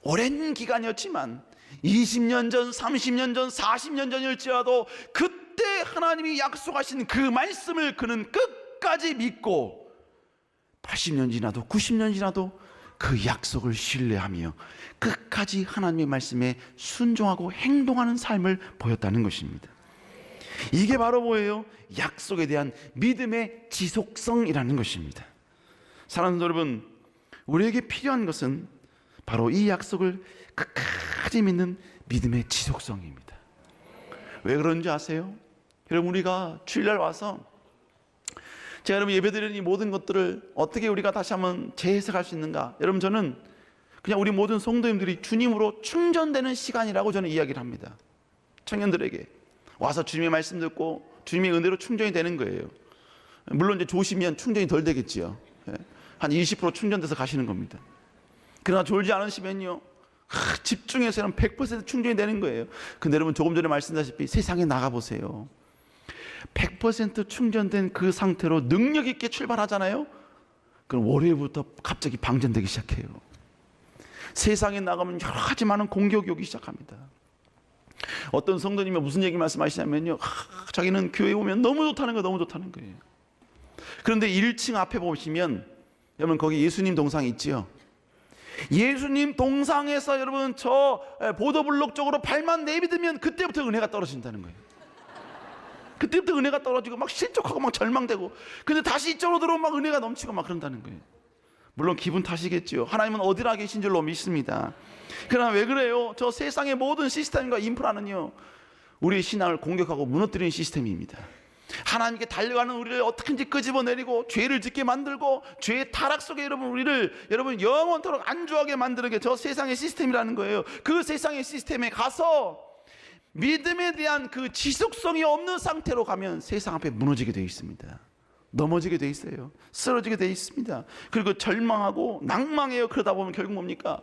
오랜 기간이었지만 20년 전, 30년 전, 40년 전일지라도 그때 하나님이 약속하신 그 말씀을 그는 끝까지 믿고 80년 지나도 90년 지나도 그 약속을 신뢰하며 끝까지 하나님의 말씀에 순종하고 행동하는 삶을 보였다는 것입니다. 이게 바로 뭐예요? 약속에 대한 믿음의 지속성이라는 것입니다. 사랑하는 여러분, 우리에게 필요한 것은 바로 이 약속을 끝까지 믿는 믿음의 지속성입니다. 왜 그런지 아세요? 여러분 우리가 주일날 와서 제가 여러분 예배드리는 이 모든 것들을 어떻게 우리가 다시 한번 재해석할 수 있는가? 여러분 저는 그냥 우리 모든 성도님들이 주님으로 충전되는 시간이라고 저는 이야기를 합니다. 청년들에게 와서 주님의 말씀 듣고 주님의 은혜로 충전이 되는 거예요. 물론 이제 조심히면 충전이 덜 되겠지요. 한 20% 충전돼서 가시는 겁니다. 그러나 졸지 않으시면요, 집중해서는 100% 충전이 되는 거예요. 근데 여러분, 조금 전에 말씀드렸다시피 세상에 나가보세요. 100% 충전된 그 상태로 능력 있게 출발하잖아요. 그럼 월요일부터 갑자기 방전되기 시작해요. 세상에 나가면 여러 가지 많은 공격이 오기 시작합니다. 어떤 성도님이 무슨 얘기 말씀하시냐면요, 자기는 교회 오면 너무 좋다는 거예요. 너무 좋다는 거예요. 그런데 1층 앞에 보시면 여러분, 거기 예수님 동상이 있지요. 예수님 동상에서 여러분 저 보도블록 쪽으로 발만 내비두면 그때부터 은혜가 떨어진다는 거예요. 그때부터 은혜가 떨어지고 막 실족하고 막 절망되고, 근데 다시 이쪽으로 들어오면 막 은혜가 넘치고 막 그런다는 거예요. 물론 기분 탓이겠죠. 하나님은 어디나 계신 줄로 믿습니다. 그러나 왜 그래요? 저 세상의 모든 시스템과 인프라는요, 우리의 신앙을 공격하고 무너뜨리는 시스템입니다. 하나님께 달려가는 우리를 어떻게든지 끄집어내리고 죄를 짓게 만들고 죄의 타락 속에 우리를 영원토록 안주하게 만드는 게 저 세상의 시스템이라는 거예요. 그 세상의 시스템에 가서 믿음에 대한 그 지속성이 없는 상태로 가면 세상 앞에 무너지게 되어 있습니다. 넘어지게 되어 있어요. 쓰러지게 되어 있습니다. 그리고 절망하고 낭망해요. 그러다 보면 결국 뭡니까?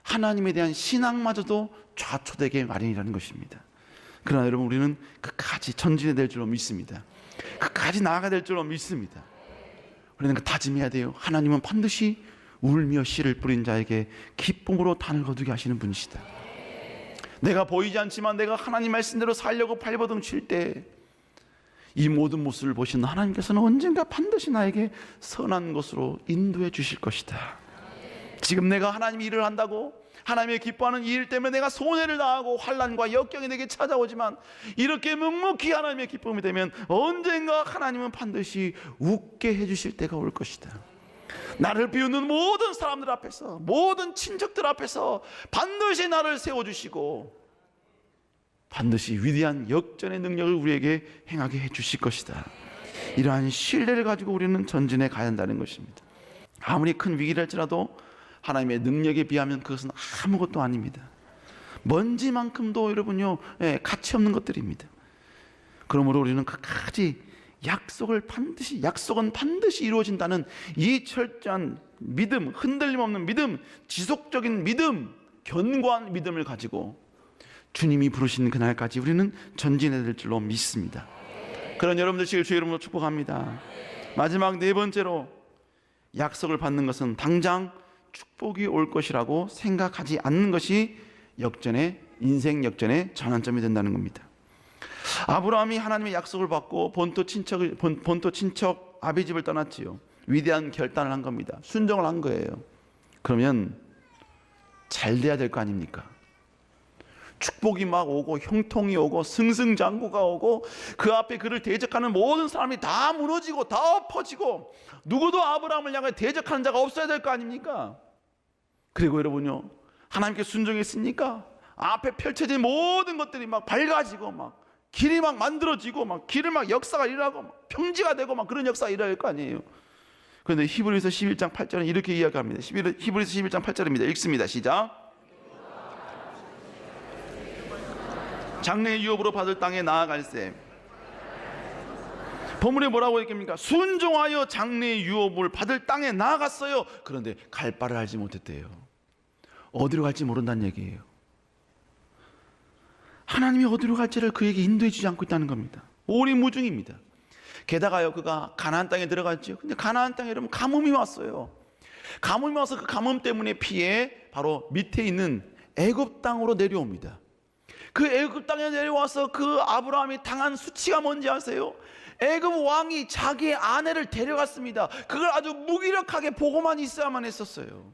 하나님에 대한 신앙마저도 좌초되게 마련이라는 것입니다. 그러나 여러분, 우리는 끝까지 전진해야 될 줄로 믿습니다. 끝까지 나아가야 될 줄로 믿습니다. 우리는 다짐해야 돼요. 하나님은 반드시 울며 씨를 뿌린 자에게 기쁨으로 단을 거두게 하시는 분이시다. 내가 보이지 않지만 내가 하나님 말씀대로 살려고 발버둥 칠 때 이 모든 모습을 보시는 하나님께서는 언젠가 반드시 나에게 선한 것으로 인도해 주실 것이다. 지금 내가 하나님 일을 한다고 하나님의 기뻐하는 이 일 때문에 내가 손해를 당하고 환난과 역경이 내게 찾아오지만, 이렇게 묵묵히 하나님의 기쁨이 되면 언젠가 하나님은 반드시 웃게 해주실 때가 올 것이다. 나를 비웃는 모든 사람들 앞에서, 모든 친척들 앞에서 반드시 나를 세워주시고 반드시 위대한 역전의 능력을 우리에게 행하게 해주실 것이다. 이러한 신뢰를 가지고 우리는 전진해 가야 한다는 것입니다. 아무리 큰 위기를 할지라도 하나님의 능력에 비하면 그것은 아무것도 아닙니다. 먼지만큼도 여러분요, 가치 없는 것들입니다. 그러므로 우리는 끝까지 약속은 반드시 이루어진다는 이 철저한 믿음, 흔들림 없는 믿음, 지속적인 믿음, 견고한 믿음을 가지고 주님이 부르시는 그날까지 우리는 전진해야 될 줄로 믿습니다. 그런 여러분 되시길 주의 이름으로 축복합니다. 마지막 네 번째로, 약속을 받는 것은 당장 축복이 올 것이라고 생각하지 않는 것이 인생 역전의 전환점이 된다는 겁니다. 아브라함이 하나님의 약속을 받고 본토 친척 아비 집을 떠났지요. 위대한 결단을 한 겁니다. 순종을 한 거예요. 그러면 잘 돼야 될 거 아닙니까? 축복이 막 오고 형통이 오고 승승장구가 오고 그 앞에 그를 대적하는 모든 사람이 다 무너지고 다 엎어지고 누구도 아브라함을 향해 대적하는 자가 없어야 될 거 아닙니까? 그리고 여러분요, 하나님께 순종했으니까 앞에 펼쳐진 모든 것들이 막 밝아지고 막 길이 막 만들어지고 막 길을 막 역사가 일어나고 막 평지가 되고 막 그런 역사가 일어날 거 아니에요. 그런데 히브리서 11장 8절은 이렇게 이야기합니다. 히브리서 11장 8절입니다. 읽습니다. 시작. 장래의 유업으로 받을 땅에 나아갈세. 본문에 뭐라고 했습니까? 순종하여 장래의 유업을 받을 땅에 나아갔어요. 그런데 갈 바를 알지 못했대요. 어디로 갈지 모른다는 얘기예요. 하나님이 어디로 갈지를 그에게 인도해 주지 않고 있다는 겁니다. 오리무중입니다. 게다가요, 그가 가나안 땅에 들어갔죠. 근데 가나안 땅에 여러분 가뭄이 왔어요. 가뭄이 와서 그 가뭄 때문에 피해 바로 밑에 있는 애굽 땅으로 내려옵니다. 그 애굽 땅에 내려와서 그 아브라함이 당한 수치가 뭔지 아세요? 애굽 왕이 자기의 아내를 데려갔습니다. 그걸 아주 무기력하게 보고만 있어야만 했었어요.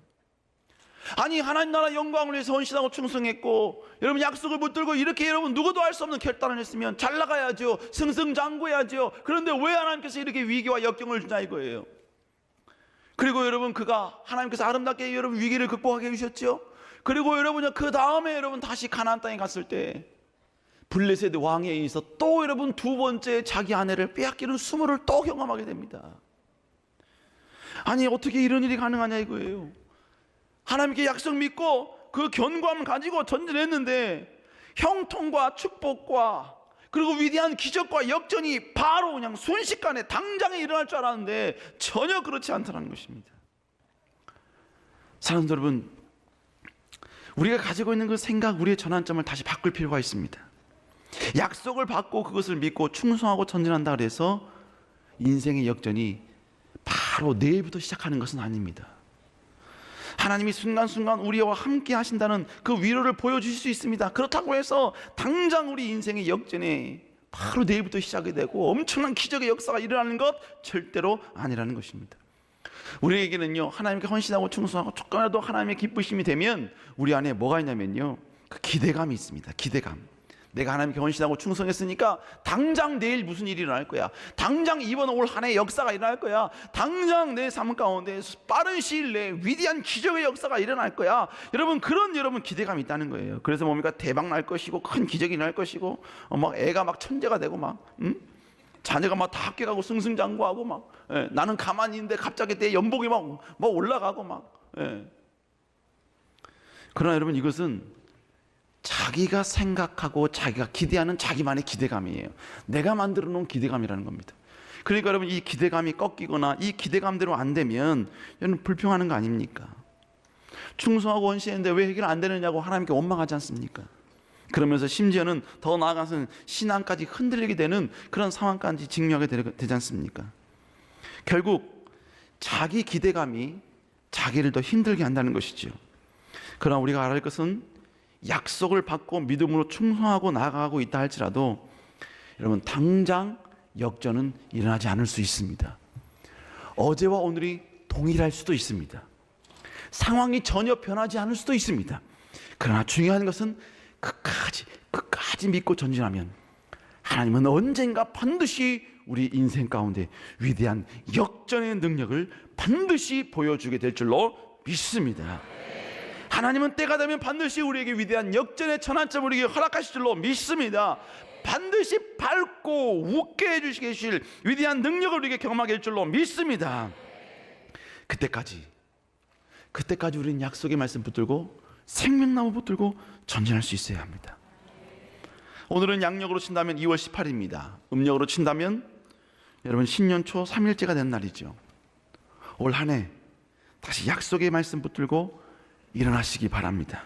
아니, 하나님 나라 영광을 위해서 헌신하고 충성했고 여러분 약속을 붙들고 이렇게 여러분 누구도 할 수 없는 결단을 했으면 잘 나가야죠. 승승장구해야죠. 그런데 왜 하나님께서 이렇게 위기와 역경을 주냐 이거예요. 그리고 여러분 그가 하나님께서 아름답게 여러분 위기를 극복하게 해주셨죠. 그리고 여러분 그 다음에 여러분 다시 가나안 땅에 갔을 때 블레셋 왕에 의해서 또 여러분 두 번째 자기 아내를 빼앗기는 수모를 또 경험하게 됩니다. 아니 어떻게 이런 일이 가능하냐 이거예요. 하나님께 약속 믿고 그 견고함을 가지고 전진했는데 형통과 축복과 그리고 위대한 기적과 역전이 바로 그냥 순식간에 당장에 일어날 줄 알았는데 전혀 그렇지 않다는 것입니다. 사랑하는 여러분, 우리가 가지고 있는 그 생각, 우리의 전환점을 다시 바꿀 필요가 있습니다. 약속을 받고 그것을 믿고 충성하고 전진한다 그래서 인생의 역전이 바로 내일부터 시작하는 것은 아닙니다. 하나님이 순간순간 우리와 함께 하신다는 그 위로를 보여주실 수 있습니다. 그렇다고 해서 당장 우리 인생의 역전이 바로 내일부터 시작이 되고 엄청난 기적의 역사가 일어나는 것 절대로 아니라는 것입니다. 우리에게는요, 하나님께 헌신하고 충성하고 조금이라도 하나님의 기쁘심이 되면 우리 안에 뭐가 있냐면요, 그 기대감이 있습니다. 기대감. 내가 하나님께 헌신하고 충성했으니까 당장 내일 무슨 일이 일어날 거야. 당장 이번 올 한 해의 역사가 일어날 거야. 당장 내 삶 가운데 빠른 시일 내에 위대한 기적의 역사가 일어날 거야. 여러분, 여러분 기대감이 있다는 거예요. 그래서 뭡니까? 대박 날 것이고 큰 기적이 날 것이고 막 애가 막 천재가 되고 막 자녀가 막 다 학교 가고 승승장구하고 막 나는 가만히 있는데 갑자기 내 연봉이 막 올라가고 막 그러나 여러분, 이것은 자기가 생각하고 자기가 기대하는 자기만의 기대감이에요. 내가 만들어 놓은 기대감이라는 겁니다. 그러니까 여러분, 이 기대감이 꺾이거나 이 기대감대로 안 되면 여러분 불평하는 거 아닙니까? 충성하고 헌신했는데 왜 해결 안 되느냐고 하나님께 원망하지 않습니까? 그러면서 심지어는 더 나아가서는 신앙까지 흔들리게 되는 그런 상황까지 직면하게 되지 않습니까? 결국 자기 기대감이 자기를 더 힘들게 한다는 것이죠. 그러나 우리가 알아야 할 것은 약속을 받고 믿음으로 충성하고 나아가고 있다 할지라도 여러분, 당장 역전은 일어나지 않을 수 있습니다. 어제와 오늘이 동일할 수도 있습니다. 상황이 전혀 변하지 않을 수도 있습니다. 그러나 중요한 것은 끝까지 믿고 전진하면 하나님은 언젠가 반드시 우리 인생 가운데 위대한 역전의 능력을 반드시 보여주게 될 줄로 믿습니다. 하나님은 때가 되면 반드시 우리에게 위대한 역전의 전환점을 우리에게 허락하실 줄로 믿습니다. 반드시 밝고 웃게 해주시길 위대한 능력을 우리에게 경험하게 할 줄로 믿습니다. 그때까지 우리는 약속의 말씀 붙들고 생명나무 붙들고 전진할 수 있어야 합니다. 오늘은 양력으로 친다면 2월 18일입니다. 음력으로 친다면 여러분 신년 초 3일째가 된 날이죠. 올 한 해 다시 약속의 말씀 붙들고 일어나시기 바랍니다.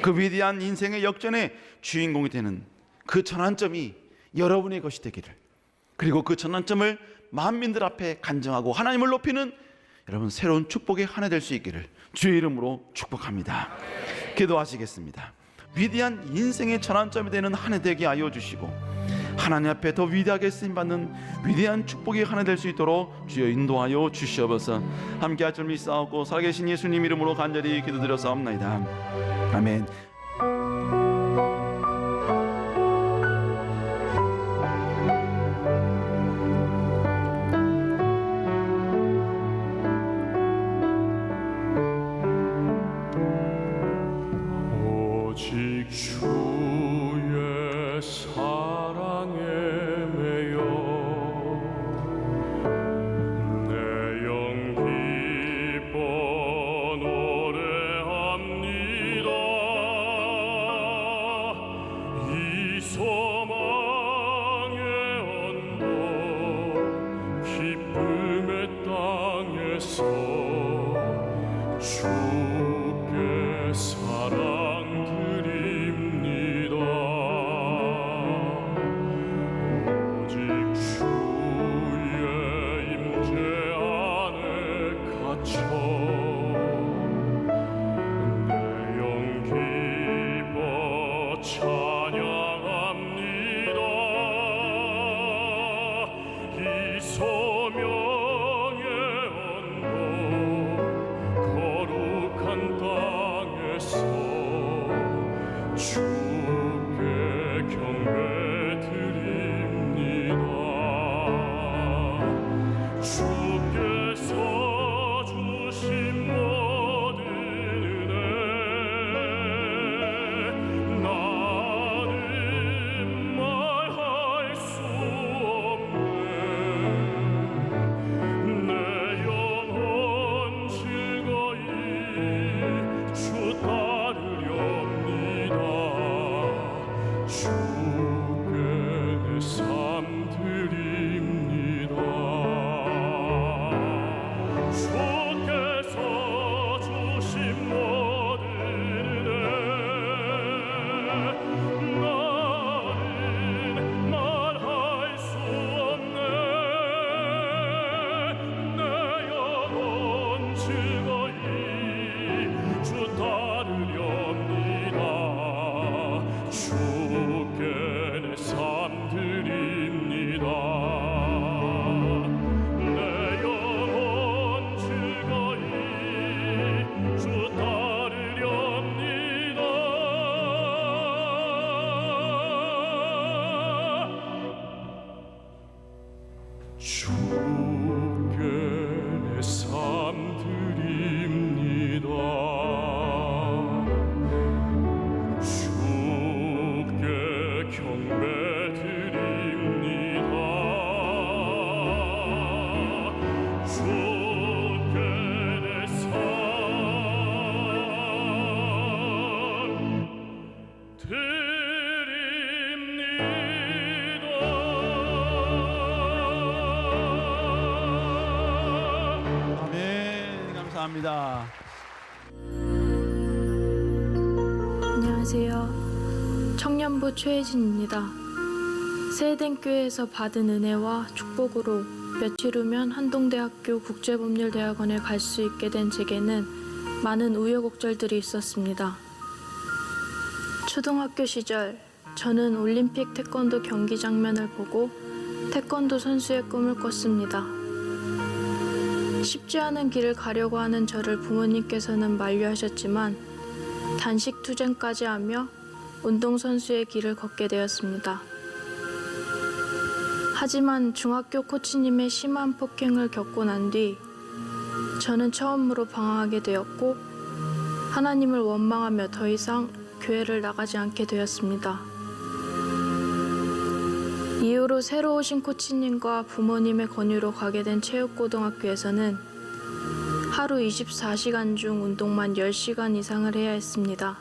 그 위대한 인생의 역전의 주인공이 되는 그 전환점이 여러분의 것이 되기를, 그리고 그 전환점을 만민들 앞에 간증하고 하나님을 높이는 여러분 새로운 축복의 한 해 될 수 있기를 주의 이름으로 축복합니다. 기도하시겠습니다. 위대한 인생의 전환점이 되는 한 해 되게 하여 주시고 하나님 앞에 더 위대하게 쓰임받는 위대한 축복의 한 해 될 수 있도록 주여 인도하여 주시옵소서. 함께 할 줄 믿사옵고 살아계신 예수님 이름으로 간절히 기도드렸사옵나이다. 아멘. 오직 주의 사랑에 매여 내 영 기뻐 노래합니다. 이 소망의 언덕 기쁨의 땅에서 주께 사랑 드립니다. 오직 주의 임재 안에 갇혀 내 영 기뻐 찬양합니다. 이 소명의 언덕 거룩한 땅에서 주께 경배 드립니다. 주께서 주신 모든 은혜 나는 말할 수 없네. 주께 삶 드립니다. 주께 경배 드립니다. 주께 내 삶 드립니다. 아멘. 감사합니다. 안녕하세요. 청년부 최혜진입니다. 세에덴교회에서 받은 은혜와 축복으로 며칠 후면 한동대학교 국제법률대학원에 갈 수 있게 된 제게는 많은 우여곡절들이 있었습니다. 초등학교 시절 저는 올림픽 태권도 경기 장면을 보고 태권도 선수의 꿈을 꿨습니다. 쉽지 않은 길을 가려고 하는 저를 부모님께서는 만류하셨지만 단식 투쟁까지 하며 운동선수의 길을 걷게 되었습니다. 하지만 중학교 코치님의 심한 폭행을 겪고 난 뒤 저는 처음으로 방황하게 되었고 하나님을 원망하며 더 이상 교회를 나가지 않게 되었습니다. 이후로 새로 오신 코치님과 부모님의 권유로 가게 된 체육고등학교에서는 하루 24시간 중 운동만 10시간 이상을 해야 했습니다.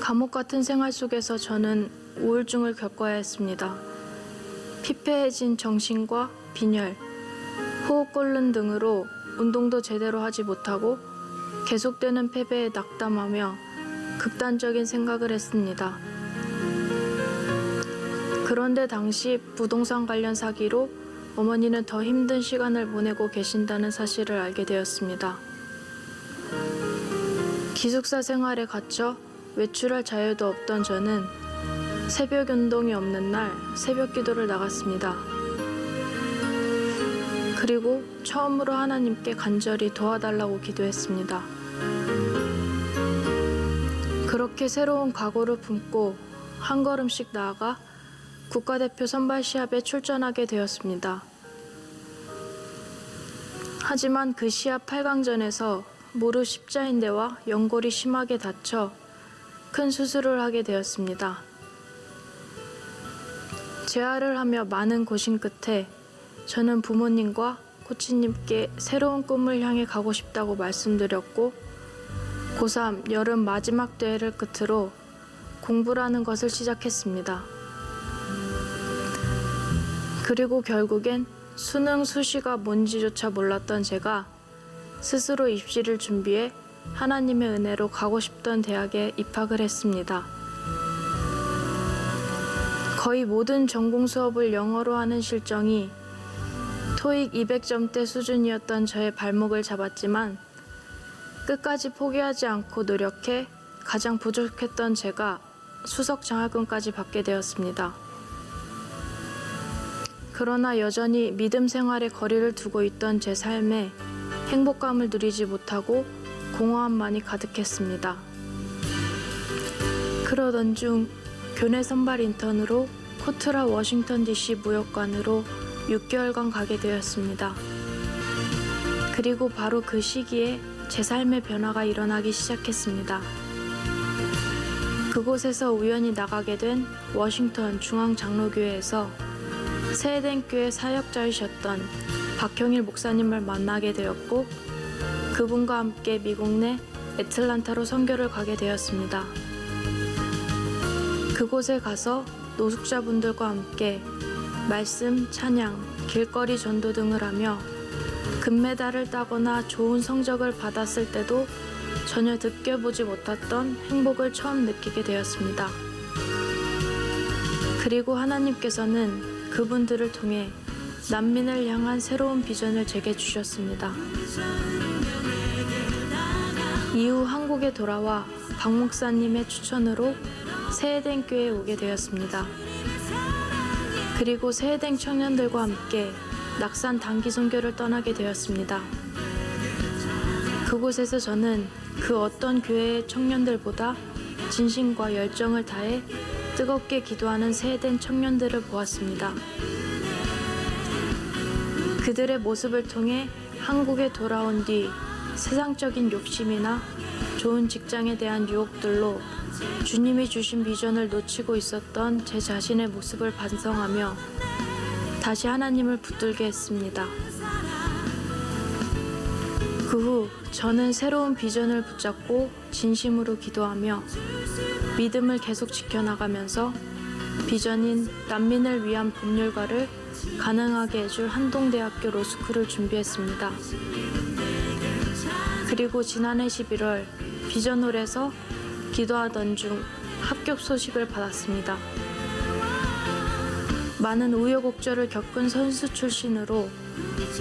감옥 같은 생활 속에서 저는 우울증을 겪어야 했습니다. 피폐해진 정신과 빈혈, 호흡곤란 등으로 운동도 제대로 하지 못하고 계속되는 패배에 낙담하며 극단적인 생각을 했습니다. 그런데 당시 부동산 관련 사기로 어머니는 더 힘든 시간을 보내고 계신다는 사실을 알게 되었습니다. 기숙사 생활에 갇혀 외출할 자유도 없던 저는 새벽 운동이 없는 날 새벽 기도를 나갔습니다. 그리고 처음으로 하나님께 간절히 도와달라고 기도했습니다. 그렇게 새로운 각오를 품고 한 걸음씩 나아가 국가대표 선발 시합에 출전하게 되었습니다. 하지만 그 시합 8강전에서 무릎 십자인대와 연골이 심하게 다쳐 큰 수술을 하게 되었습니다. 재활을 하며 많은 고심 끝에 저는 부모님과 코치님께 새로운 꿈을 향해 가고 싶다고 말씀드렸고 고3 여름 마지막 대회를 끝으로 공부라는 것을 시작했습니다. 그리고 결국엔 수능 수시가 뭔지조차 몰랐던 제가 스스로 입시를 준비해 하나님의 은혜로 가고 싶던 대학에 입학을 했습니다. 거의 모든 전공 수업을 영어로 하는 실정이 토익 200점대 수준이었던 저의 발목을 잡았지만 끝까지 포기하지 않고 노력해 가장 부족했던 제가 수석 장학금까지 받게 되었습니다. 그러나 여전히 믿음 생활에 거리를 두고 있던 제 삶에 행복감을 누리지 못하고 공허함만이 가득했습니다. 그러던 중 교내 선발 인턴으로 코트라 워싱턴 DC 무역관으로 6개월간 가게 되었습니다. 그리고 바로 그 시기에 제 삶의 변화가 일어나기 시작했습니다. 그곳에서 우연히 나가게 된 워싱턴 중앙장로교회에서 세에덴교회 사역자이셨던 박형일 목사님을 만나게 되었고 그분과 함께 미국 내 애틀란타로 선교를 가게 되었습니다. 그곳에 가서 노숙자분들과 함께 말씀, 찬양, 길거리 전도 등을 하며 금메달을 따거나 좋은 성적을 받았을 때도 전혀 느껴보지 못했던 행복을 처음 느끼게 되었습니다. 그리고 하나님께서는 그분들을 통해 난민을 향한 새로운 비전을 제게 주셨습니다. 이후 한국에 돌아와 박 목사님의 추천으로 세에덴교회에 오게 되었습니다. 그리고 세에덴 청년들과 함께 낙산 단기 선교를 떠나게 되었습니다. 그곳에서 저는 그 어떤 교회의 청년들보다 진심과 열정을 다해 뜨겁게 기도하는 세에덴 청년들을 보았습니다. 그들의 모습을 통해 한국에 돌아온 뒤 세상적인 욕심이나 좋은 직장에 대한 유혹들로 주님이 주신 비전을 놓치고 있었던 제 자신의 모습을 반성하며 다시 하나님을 붙들게 했습니다. 그 후 저는 새로운 비전을 붙잡고 진심으로 기도하며 믿음을 계속 지켜나가면서 비전인 난민을 위한 법률가를 가능하게 해줄 한동대학교 로스쿨을 준비했습니다. 그리고 지난해 11월 비전홀에서 기도하던 중 합격 소식을 받았습니다. 많은 우여곡절을 겪은 선수 출신으로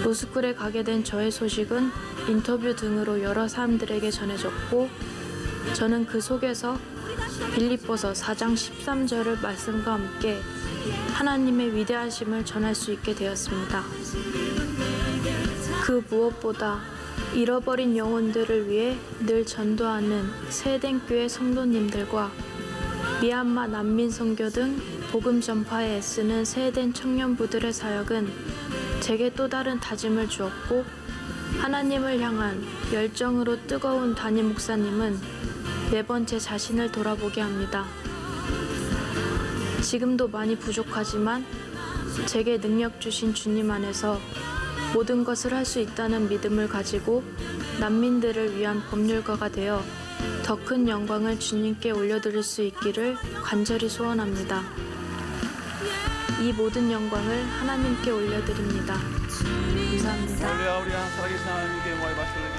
로스쿨에 가게 된 저의 소식은 인터뷰 등으로 여러 사람들에게 전해졌고 저는 그 속에서 빌립보서 4장 13절의 말씀과 함께 하나님의 위대하심을 전할 수 있게 되었습니다. 그 무엇보다 잃어버린 영혼들을 위해 늘 전도하는 스웨덴 교회 성도님들과 미얀마 난민 선교 등 복음 전파에 애쓰는 스웨덴 청년부들의 사역은 제게 또 다른 다짐을 주었고 하나님을 향한 열정으로 뜨거운 담임 목사님은 매번 제 자신을 돌아보게 합니다. 지금도 많이 부족하지만 제게 능력 주신 주님 안에서 모든 것을 할 수 있다는 믿음을 가지고 난민들을 위한 법률가가 되어 더 큰 영광을 주님께 올려드릴 수 있기를 간절히 소원합니다. 이 모든 영광을 하나님께 올려드립니다. 감사합니다. 할렐루야. 우리 살아계신 하나님께 영광을 받들는